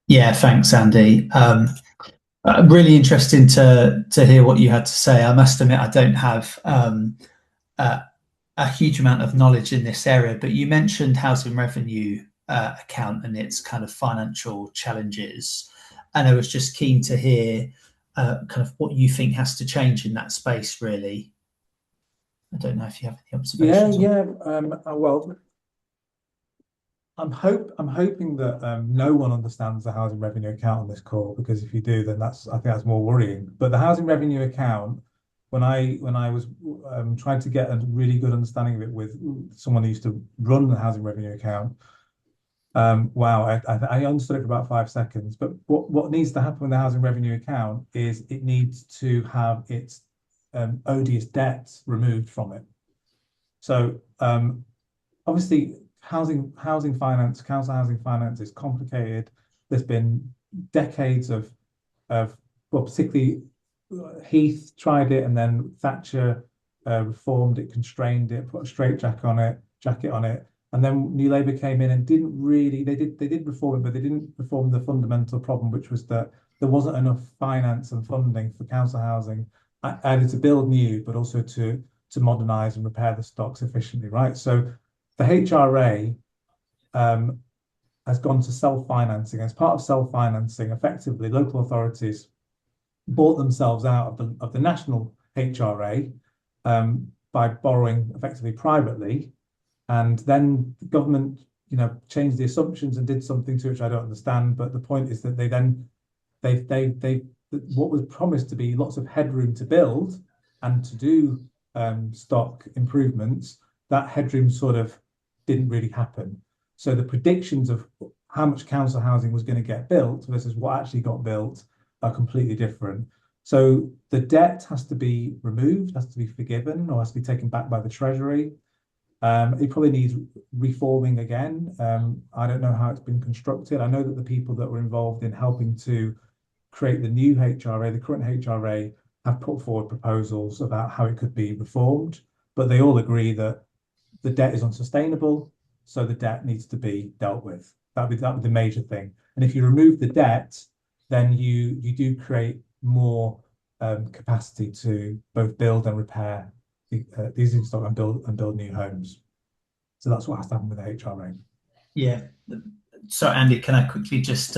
Yeah, thanks, Andy. Really interesting to hear what you had to say. I must admit, I don't have a huge amount of knowledge in this area, but you mentioned housing revenue account and its kind of financial challenges. And I was just keen to hear kind of what you think has to change in that space, really. I don't know if you have any observations.
Well, I'm hoping that no one understands the housing revenue account on this call, because if you do, then I think that's more worrying. But the housing revenue account, when I was trying to get a really good understanding of it with someone who used to run the housing revenue account, wow, I understood it for about 5 seconds. But what needs to happen with the housing revenue account is it needs to have its odious debts removed from it. So obviously, housing finance, council housing finance is complicated. There's been decades of well, particularly Heath tried it, and then Thatcher reformed it, constrained it, put a straitjacket on it, and then New Labour came in and didn't really. They did reform it, but they didn't reform the fundamental problem, which was that there wasn't enough finance and funding for council housing, either to build new, but also to modernise and repair the stock sufficiently, right? So the HRA has gone to self-financing. As part of self-financing, effectively, local authorities bought themselves out of the national HRA by borrowing effectively privately, and then the government, changed the assumptions and did something to which I don't understand. But the point is that they what was promised to be lots of headroom to build and to do stock improvements, that headroom sort of didn't really happen. So the predictions of how much council housing was going to get built versus what actually got built are completely different. So the debt has to be removed, has to be forgiven, or has to be taken back by the Treasury. It probably needs reforming again. I don't know how it's been constructed. I know that the people that were involved in helping to create the new HRA, the current HRA, have put forward proposals about how it could be reformed, but they all agree that the debt is unsustainable, so the debt needs to be dealt with. That'd be the major thing. And if you remove the debt, then you do create more capacity to both build and repair these stock and build new homes. So that's what has to happen with the HRA.
Yeah. So Andy, can I quickly just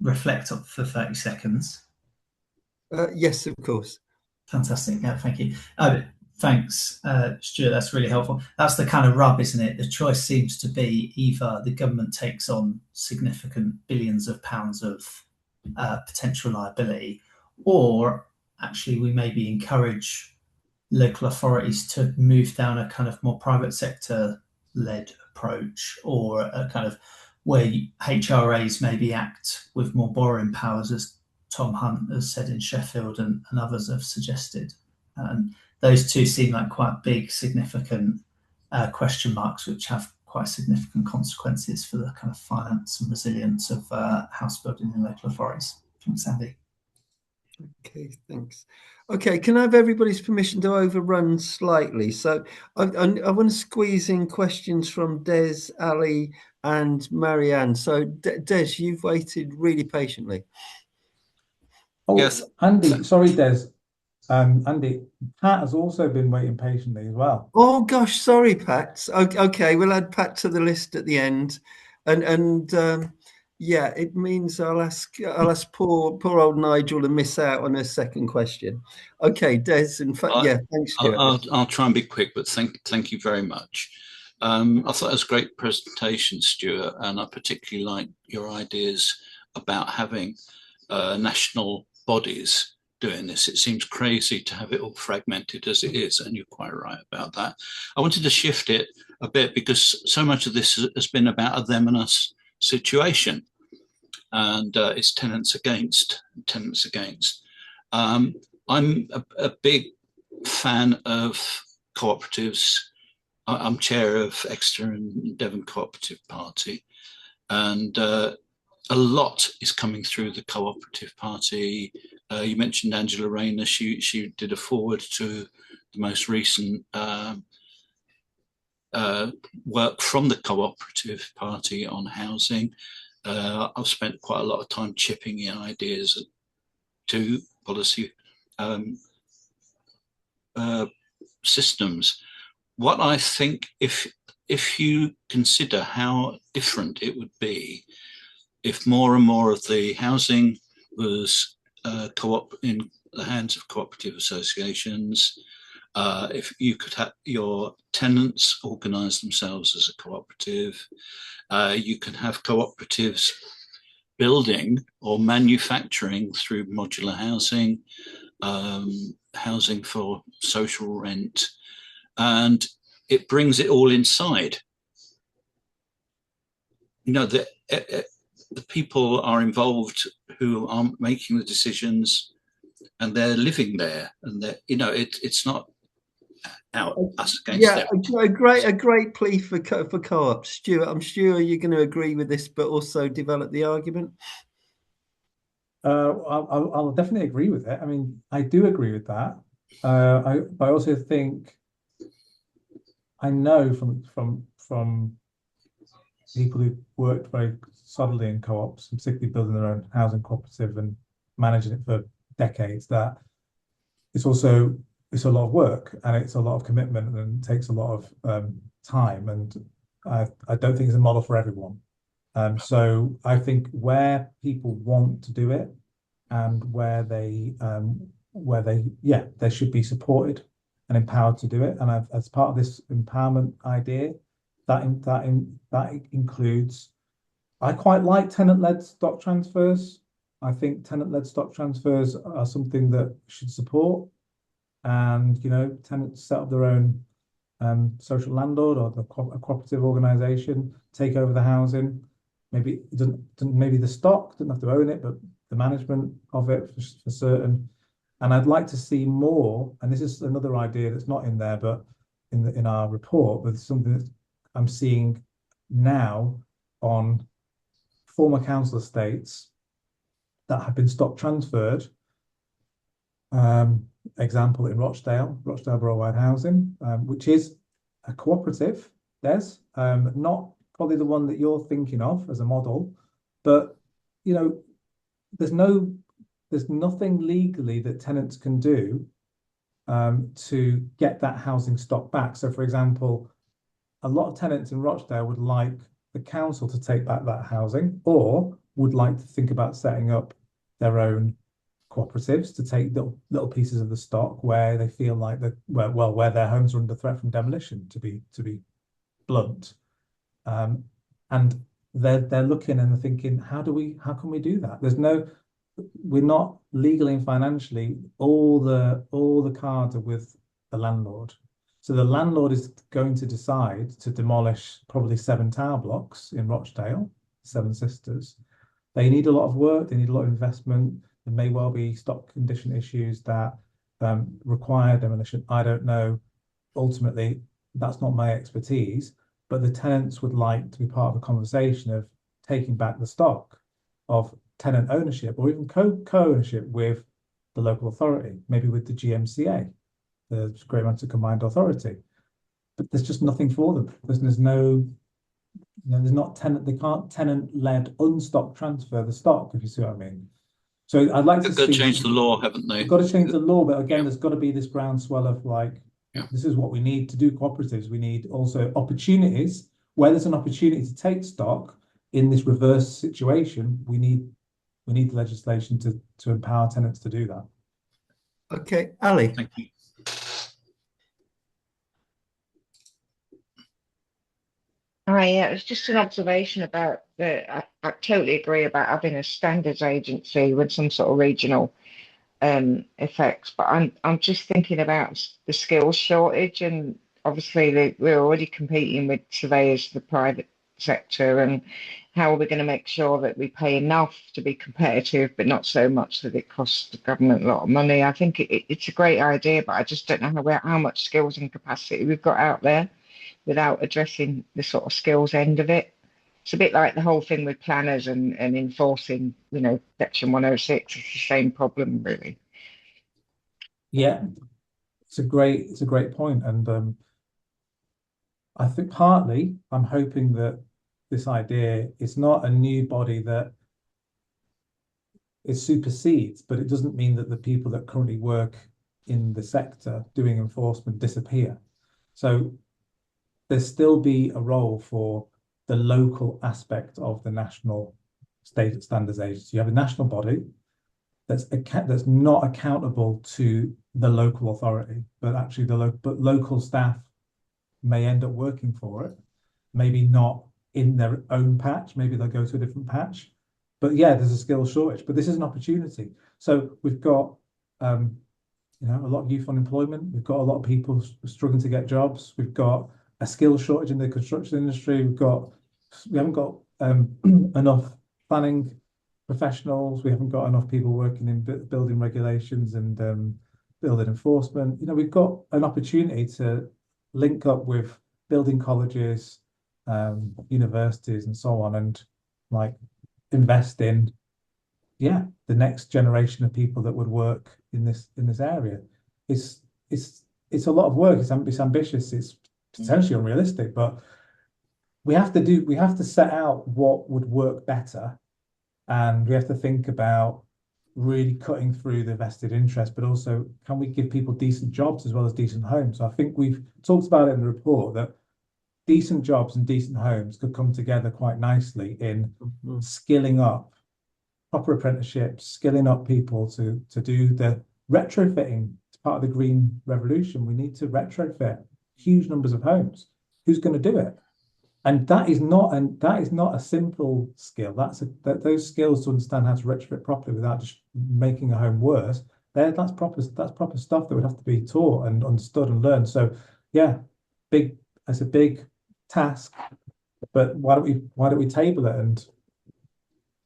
reflect on for 30 seconds?
Yes, of course.
Fantastic. Yeah, thank you. Thanks, Stuart. That's really helpful. That's the kind of rub, isn't it? The choice seems to be either the government takes on significant billions of pounds of potential liability, or actually we maybe encourage local authorities to move down a kind of more private sector led approach, or a kind of where HRAs maybe act with more borrowing powers, as Tom Hunt has said in Sheffield and others have suggested. Those two seem like quite big, significant question marks, which have quite significant consequences for the kind of finance and resilience of house building in local authorities. Thanks, Andy.
Okay, thanks. Okay, can I have everybody's permission to overrun slightly? So I want to squeeze in questions from Des, Ali, and Marianne. So Des, you've waited really patiently.
Oh,
Yes.
Andy, sorry, Des. Andy, Pat has also been waiting patiently as well.
Oh gosh, sorry, Pat. Okay, we'll add Pat to the list at the end, and Yeah, it means I'll ask poor old Nigel to miss out on his second question. Okay, Des, in fact, yeah, thanks, Stuart.
I'll try and be quick, but thank you very much. I thought it was a great presentation, Stuart, and I particularly like your ideas about having national bodies doing this. It seems crazy to have it all fragmented as it is, and you're quite right about that. I wanted to shift it a bit because so much of this has been about a them and us situation, and it's tenants against. I'm a big fan of cooperatives. I'm chair of Exeter and Devon Cooperative Party, and a lot is coming through the Cooperative Party. You mentioned Angela Rayner. She did a forward to the most recent work from the Cooperative Party on housing. I've spent quite a lot of time chipping in ideas to policy systems. What I think, if you consider how different it would be if more and more of the housing was in the hands of cooperative associations, if you could have your tenants organise themselves as a cooperative, you can have cooperatives building or manufacturing through modular housing, housing for social rent, and it brings it all inside. You know, the people are involved who are making the decisions, and they're living there, and it's not out us against them.
A great plea for co-ops. Stuart, I'm sure you're going to agree with this, but also develop the argument.
I'll definitely agree with it. I mean, I do agree with that. I also think I know from people who've worked very solidly in co-ops, and particularly building their own housing cooperative and managing it for decades, that it's a lot of work, and it's a lot of commitment, and it takes a lot of time, and I don't think it's a model for everyone. So I think where people want to do it, and where they should be supported and empowered to do it. And as part of this empowerment idea, that includes, I quite like tenant-led stock transfers. I think tenant-led stock transfers are something that should support. And tenants set up their own social landlord or a cooperative organisation, take over the housing. Maybe maybe the stock doesn't have to own it, but the management of it for certain. And I'd like to see more. And this is another idea that's not in there, but in our report, but it's something that I'm seeing now on former council estates that have been stock transferred. Example in Rochdale Borough-wide Housing, which is a cooperative, not probably the one that you're thinking of as a model, but there's nothing legally that tenants can do to get that housing stock back. So, for example, a lot of tenants in Rochdale would like the council to take back that housing, or would like to think about setting up their own cooperatives to take little pieces of the stock where they feel like where their homes are under threat from demolition, to be blunt. And they're looking and they're thinking, how can we do that? We're not legally and financially, all the cards are with the landlord. So the landlord is going to decide to demolish probably 7 tower blocks in Rochdale, Seven Sisters. They need a lot of work, they need a lot of investment. There may well be stock condition issues that require demolition. I don't know. Ultimately, that's not my expertise, but the tenants would like to be part of a conversation of taking back the stock, of tenant ownership, or even co-ownership with the local authority, maybe with the GMCA, the Great Manchester Combined Authority. But there's just nothing for them. There's no, there's not they can't tenant-led unstock transfer the stock, if you see what I mean. So I'd like to see.
They've got to change the law, haven't they?
They've got to change the law, but again, there's got to be this groundswell of this is what we need to do cooperatives. We need also opportunities where there's an opportunity to take stock in this reverse situation, we need the legislation to empower tenants to do that.
Okay, Ali.
Thank you.
Yeah, it was just an observation about I totally agree about having a standards agency with some sort of regional effects, but I'm just thinking about the skills shortage, and obviously we're already competing with surveyors for the private sector, and how are we going to make sure that we pay enough to be competitive, but not so much that it costs the government a lot of money? I think it's a great idea, but I just don't know how much skills and capacity we've got out there without addressing the sort of skills end of it. It's a bit like the whole thing with planners and enforcing, Section 106. It's the same problem, really.
Yeah, it's a great point, and I think partly I'm hoping that this idea is not a new body that it supersedes, but it doesn't mean that the people that currently work in the sector doing enforcement disappear. So there's still be a role for the local aspect of the national standards agency. You have a national body that's not accountable to the local authority, but actually local staff may end up working for it, maybe not in their own patch, maybe they'll go to a different patch. But yeah, there's a skills shortage, but this is an opportunity. So we've got a lot of youth unemployment. We've got a lot of people struggling to get jobs. We've got a skills shortage in the construction industry. We haven't got enough planning professionals. We haven't got enough people working in building regulations and building enforcement. We've got an opportunity to link up with building colleges, universities, and so on, and like invest in the next generation of people that would work in this area. It's a lot of work. It's ambitious. It's potentially unrealistic, but we have to set out what would work better, and we have to think about really cutting through the vested interest, but also can we give people decent jobs as well as decent homes? So I think we've talked about it in the report that decent jobs and decent homes could come together quite nicely in skilling up, proper apprenticeships, skilling up people to do the retrofitting. It's part of the green revolution. We need to retrofit huge numbers of homes. Who's going to do it? And that is not a simple skill. Those skills to understand how to retrofit properly without just making a home worse. That's proper stuff that would have to be taught and understood and learned. So yeah, it's a big task, but why don't we table it and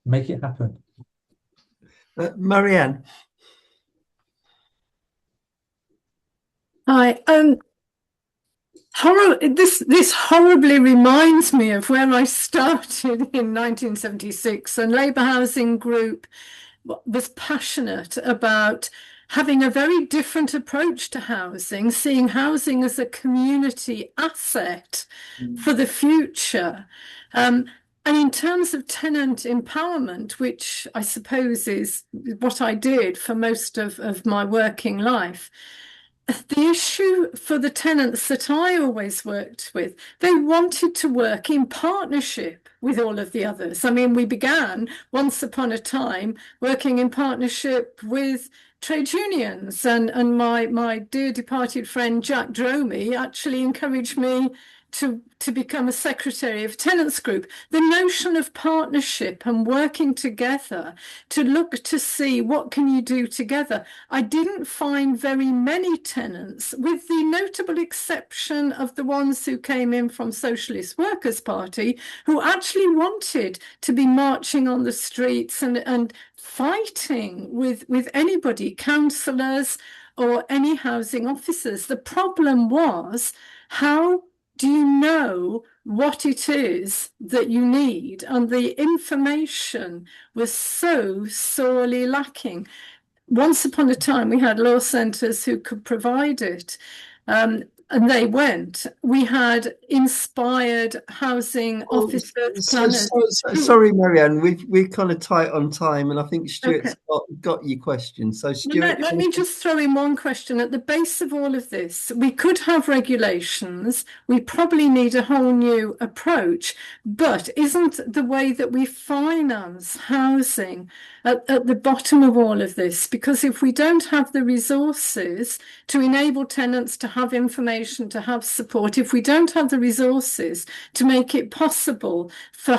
make it happen?
Marianne.
Hi. This horribly reminds me of where I started in 1976, and Labour Housing Group was passionate about having a very different approach to housing, seeing housing as a community asset for the future. And in terms of tenant empowerment, which I suppose is what I did for most of my working life, the issue for the tenants that I always worked with, they wanted to work in partnership with all of the others. I mean, we began once upon a time working in partnership with trade unions, and my dear departed friend Jack Dromey actually encouraged me to become a secretary of tenants group. The notion of partnership and working together to look to see what can you do together. I didn't find very many tenants, with the notable exception of the ones who came in from Socialist Workers' Party, who actually wanted to be marching on the streets and fighting with anybody, councillors or any housing officers. The problem was, how do you know what it is that you need? And the information was so sorely lacking. Once upon a time, we had law centres who could provide it. and they went. We had inspired housing officers, planners.
Sorry, Marianne, we're kind of tight on time, and I think Stuart's
Okay.
got your question. So, Stuart,
Let me just throw in one question. At the base of all of this, we could have regulations. We probably need a whole new approach. But isn't the way that we finance housing at the bottom of all of this? Because if we don't have the resources to enable tenants to have information, to have support, if we don't have the resources to make it possible for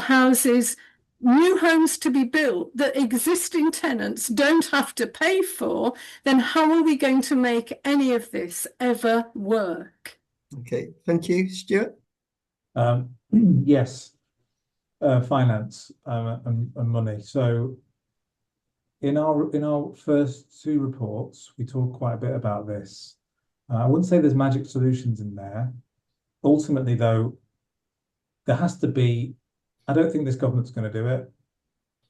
new homes to be built that existing tenants don't have to pay for, then how are we going to make any of this ever work?
Okay, thank you, Stuart.
Yes, finance and money. So in our first two reports, we talk quite a bit about this. I wouldn't say there's magic solutions in there. Ultimately, though, there has to be. I don't think this government's going to do it.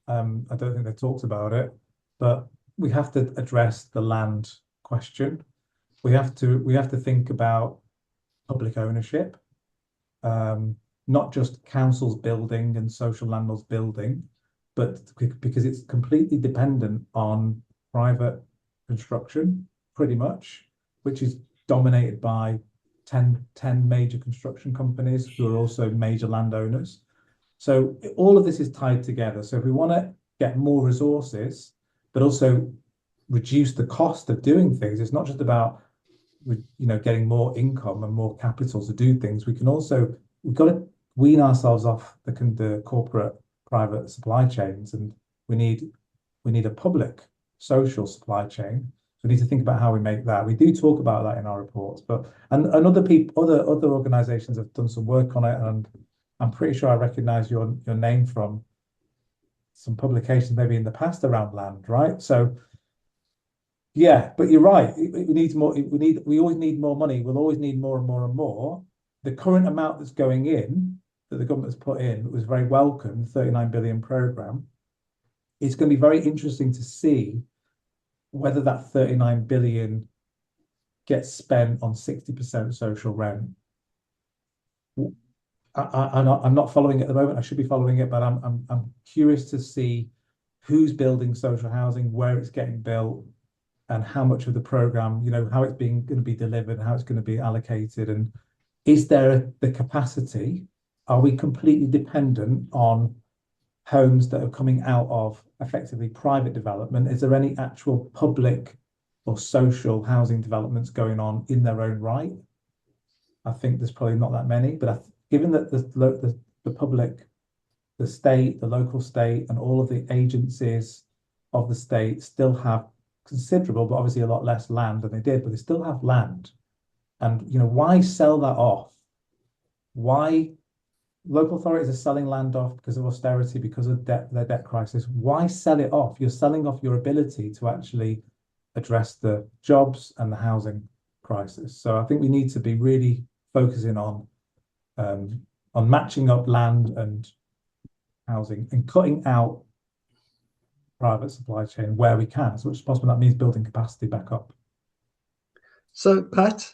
I don't think they've talked about it, but we have to address the land question. We have to think about public ownership, not just councils building and social landlords building, but because it's completely dependent on private construction, pretty much, which is dominated by 10 major construction companies who are also major landowners. So all of this is tied together. So if we want to get more resources, but also reduce the cost of doing things, it's not just about getting more income and more capital to do things. We've got to wean ourselves off the corporate private supply chains, and we need a public social supply chain. So we need to think about how we make that. We do talk about that in our reports, and other organizations have done some work on it, and I'm pretty sure I recognize your name from some publications maybe in the past around land, right? So yeah, but you're right. We need more. We always need more money. We'll always need more and more and more. The current amount that's going in, that the government has put in, was very welcome, 39 billion program. It's going to be very interesting to see whether that 39 billion gets spent on 60% social rent. I'm not following it at the moment. I should be following it, but I'm curious to see who's building social housing, where it's getting built, and how much of the program, how it's going to be delivered, how it's going to be allocated, and is there the capacity? Are we completely dependent on homes that are coming out of effectively private development? Is there any actual public or social housing developments going on in their own right? I think there's probably not that many, but given that the public, the state, the local state, and all of the agencies of the state still have considerable, but obviously a lot less land than they did, but they still have land. And why sell that off? Why local authorities are selling land off because of austerity, because of their debt crisis? Why sell it off? You're selling off your ability to actually address the jobs and the housing crisis. So I think we need to be really focusing on matching up land and housing and cutting out private supply chain where we can as much as possible. That means building capacity back up.
So, Pat?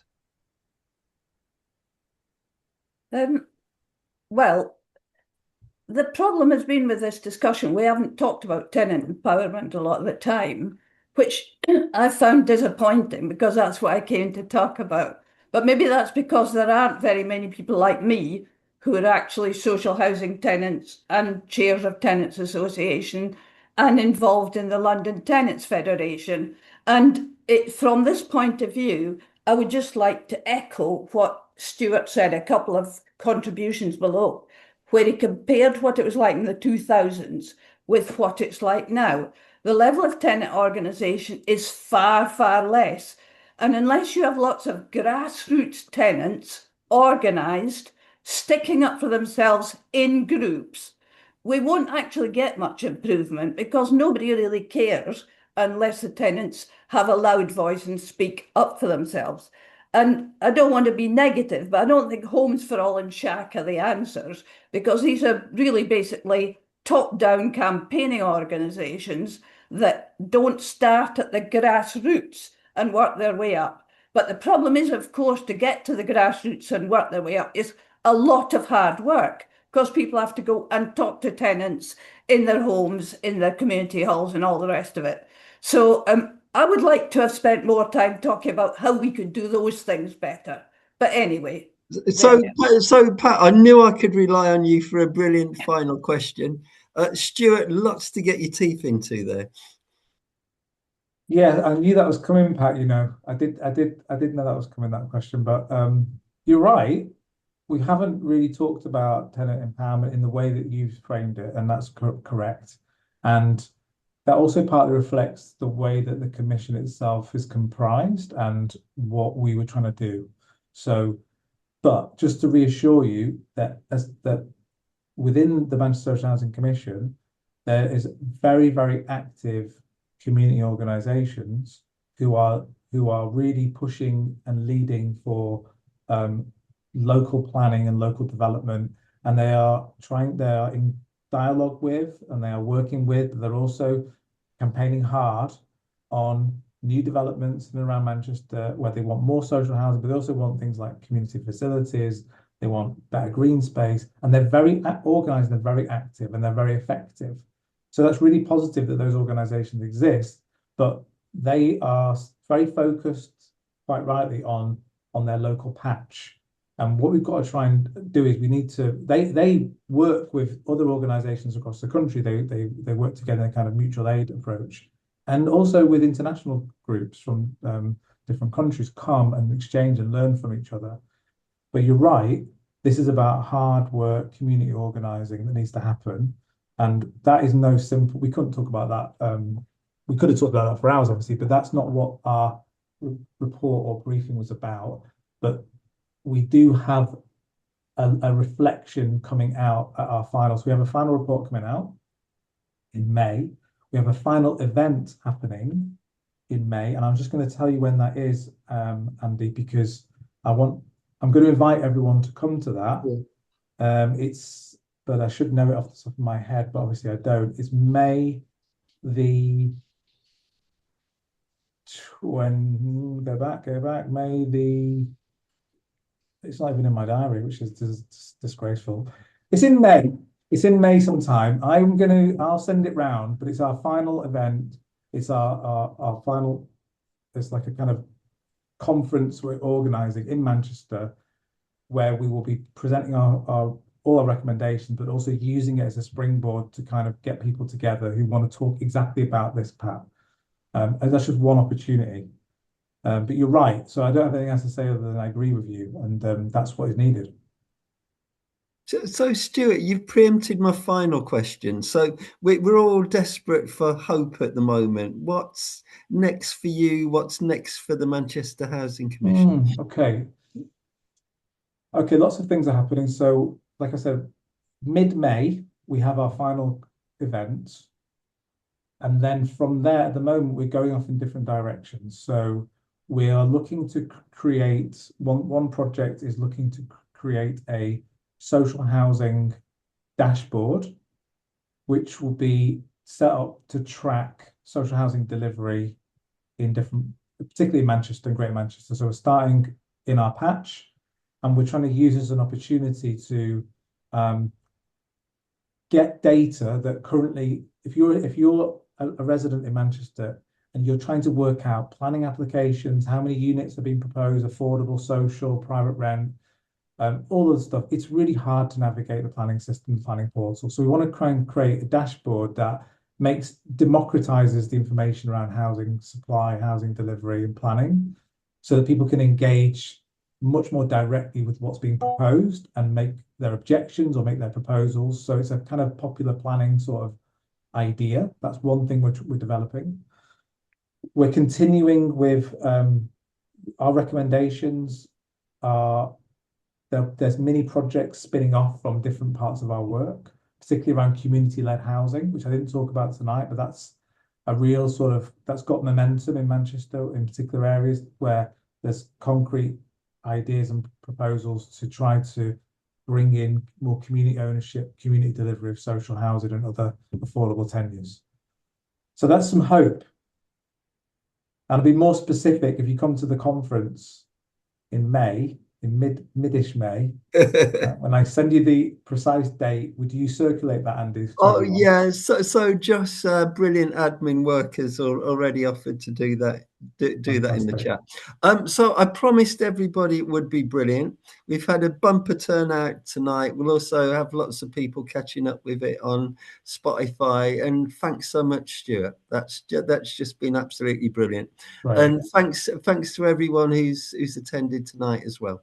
Well, the problem has been with this discussion, we haven't talked about tenant empowerment a lot of the time, which I found disappointing because that's what I came to talk about. But maybe that's because there aren't very many people like me who are actually social housing tenants and chairs of Tenants Association and involved in the London Tenants Federation. And from this point of view, I would just like to echo what Stuart said, a couple of contributions below, where he compared what it was like in the 2000s with what it's like now. The level of tenant organisation is far, far less. And unless you have lots of grassroots tenants organised, sticking up for themselves in groups, we won't actually get much improvement because nobody really cares unless the tenants have a loud voice and speak up for themselves. And I don't want to be negative, but I don't think Homes for All and Shack are the answers, because these are really basically top-down campaigning organisations that don't start at the grassroots and work their way up. But the problem is, of course, to get to the grassroots and work their way up is a lot of hard work, because people have to go and talk to tenants in their homes, in their community halls, and all the rest of it. So I would like to have spent more time talking about how we could do those things better. But anyway.
So Pat, I knew I could rely on you for a brilliant final question. Stuart, lots to get your teeth into there.
Yeah, I knew that was coming, Pat. You know, I did know that was coming, that question. But you're right. We haven't really talked about tenant empowerment in the way that you've framed it, and that's correct. And that also partly reflects the way that the commission itself is comprised and what we were trying to do. So, but just to reassure you that within the Manchester Social Housing Commission, there is very, very active community organisations who are really pushing and leading for local planning and local development, and they are in dialogue with, and they are working with, they're also campaigning hard on new developments in and around Manchester where they want more social housing, but they also want things like community facilities, they want better green space, and they're very organised, they're very active, and they're very effective. So that's really positive that those organisations exist, but they are very focused, quite rightly, on their local patch. And what we've got to try and do is we need to, they work with other organisations across the country. They work together in a kind of mutual aid approach, and also with international groups from different countries come and exchange and learn from each other. But you're right, this is about hard work, community organising that needs to happen. And that is no simple, we couldn't talk about that. We could have talked about that for hours, obviously, but that's not what our report or briefing was about. But we do have a reflection coming out at our final. So we have a final report coming out in May. We have a final event happening in May, and I'm just going to tell you when that is, Andy, because I'm going to invite everyone to come to that. Yeah. But I should know it off the top of my head, but obviously I don't. It's May the go back. May the, it's not even in my diary, which is disgraceful. It's in May. It's in May sometime. I'll send it round, but it's our final event. It's our final, it's like a kind of conference we're organising in Manchester, where we will be presenting all our recommendations, but also using it as a springboard to kind of get people together who want to talk exactly about this, Pat. And that's just one opportunity. But you're right. So I don't have anything else to say other than I agree with you, and that's what is needed.
So Stuart, you've preempted my final question. So we're all desperate for hope at the moment. What's next for you? What's next for the Manchester Housing Commission?
Okay, lots of things are happening. So, like I said, mid-May, we have our final event. And then from there, at the moment, we're going off in different directions. So we are looking to create, one project is looking to create a social housing dashboard, which will be set up to track social housing delivery in different, particularly in Manchester and Greater Manchester. So we're starting in our patch, and we're trying to use it as an opportunity to get data that currently, if you're a resident in Manchester and you're trying to work out planning applications, how many units are being proposed, affordable, social, private rent, all of the stuff, it's really hard to navigate the planning system, planning portal. So we want to try and create a dashboard that democratizes the information around housing supply, housing delivery and planning, so that people can engage much more directly with what's being proposed and make their objections or make their proposals. So it's a kind of popular planning sort of idea. That's one thing we're developing. We're continuing with our recommendations. There's mini projects spinning off from different parts of our work, particularly around community-led housing, which I didn't talk about tonight, but that's a real sort of, that's got momentum in Manchester in particular areas where there's concrete ideas and proposals to try to bring in more community ownership, community delivery of social housing and other affordable tenures. So that's some hope. I'll be more specific if you come to the conference in May, in midish May. When I send you the precise date, would you circulate that, Andy?
Oh yeah, so just brilliant admin workers already offered to do that. Do that in the chat. So I promised everybody it would be brilliant. We've had a bumper turnout tonight. We'll also have lots of people catching up with it on Spotify. And thanks so much, Stuart. That's just been absolutely brilliant.
Right.
And thanks to everyone who's attended tonight as well.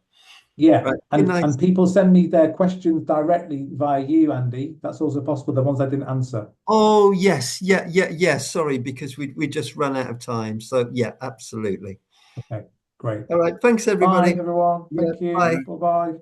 Yeah,
right.
and people send me their questions directly via you, Andy. That's also possible. The ones I didn't answer.
Oh yes, yeah. Sorry, because we just run out of time. So yeah, absolutely.
Okay, great.
All right. Thanks, everybody.
Bye, everyone. Thank you.
Bye.
Bye-bye.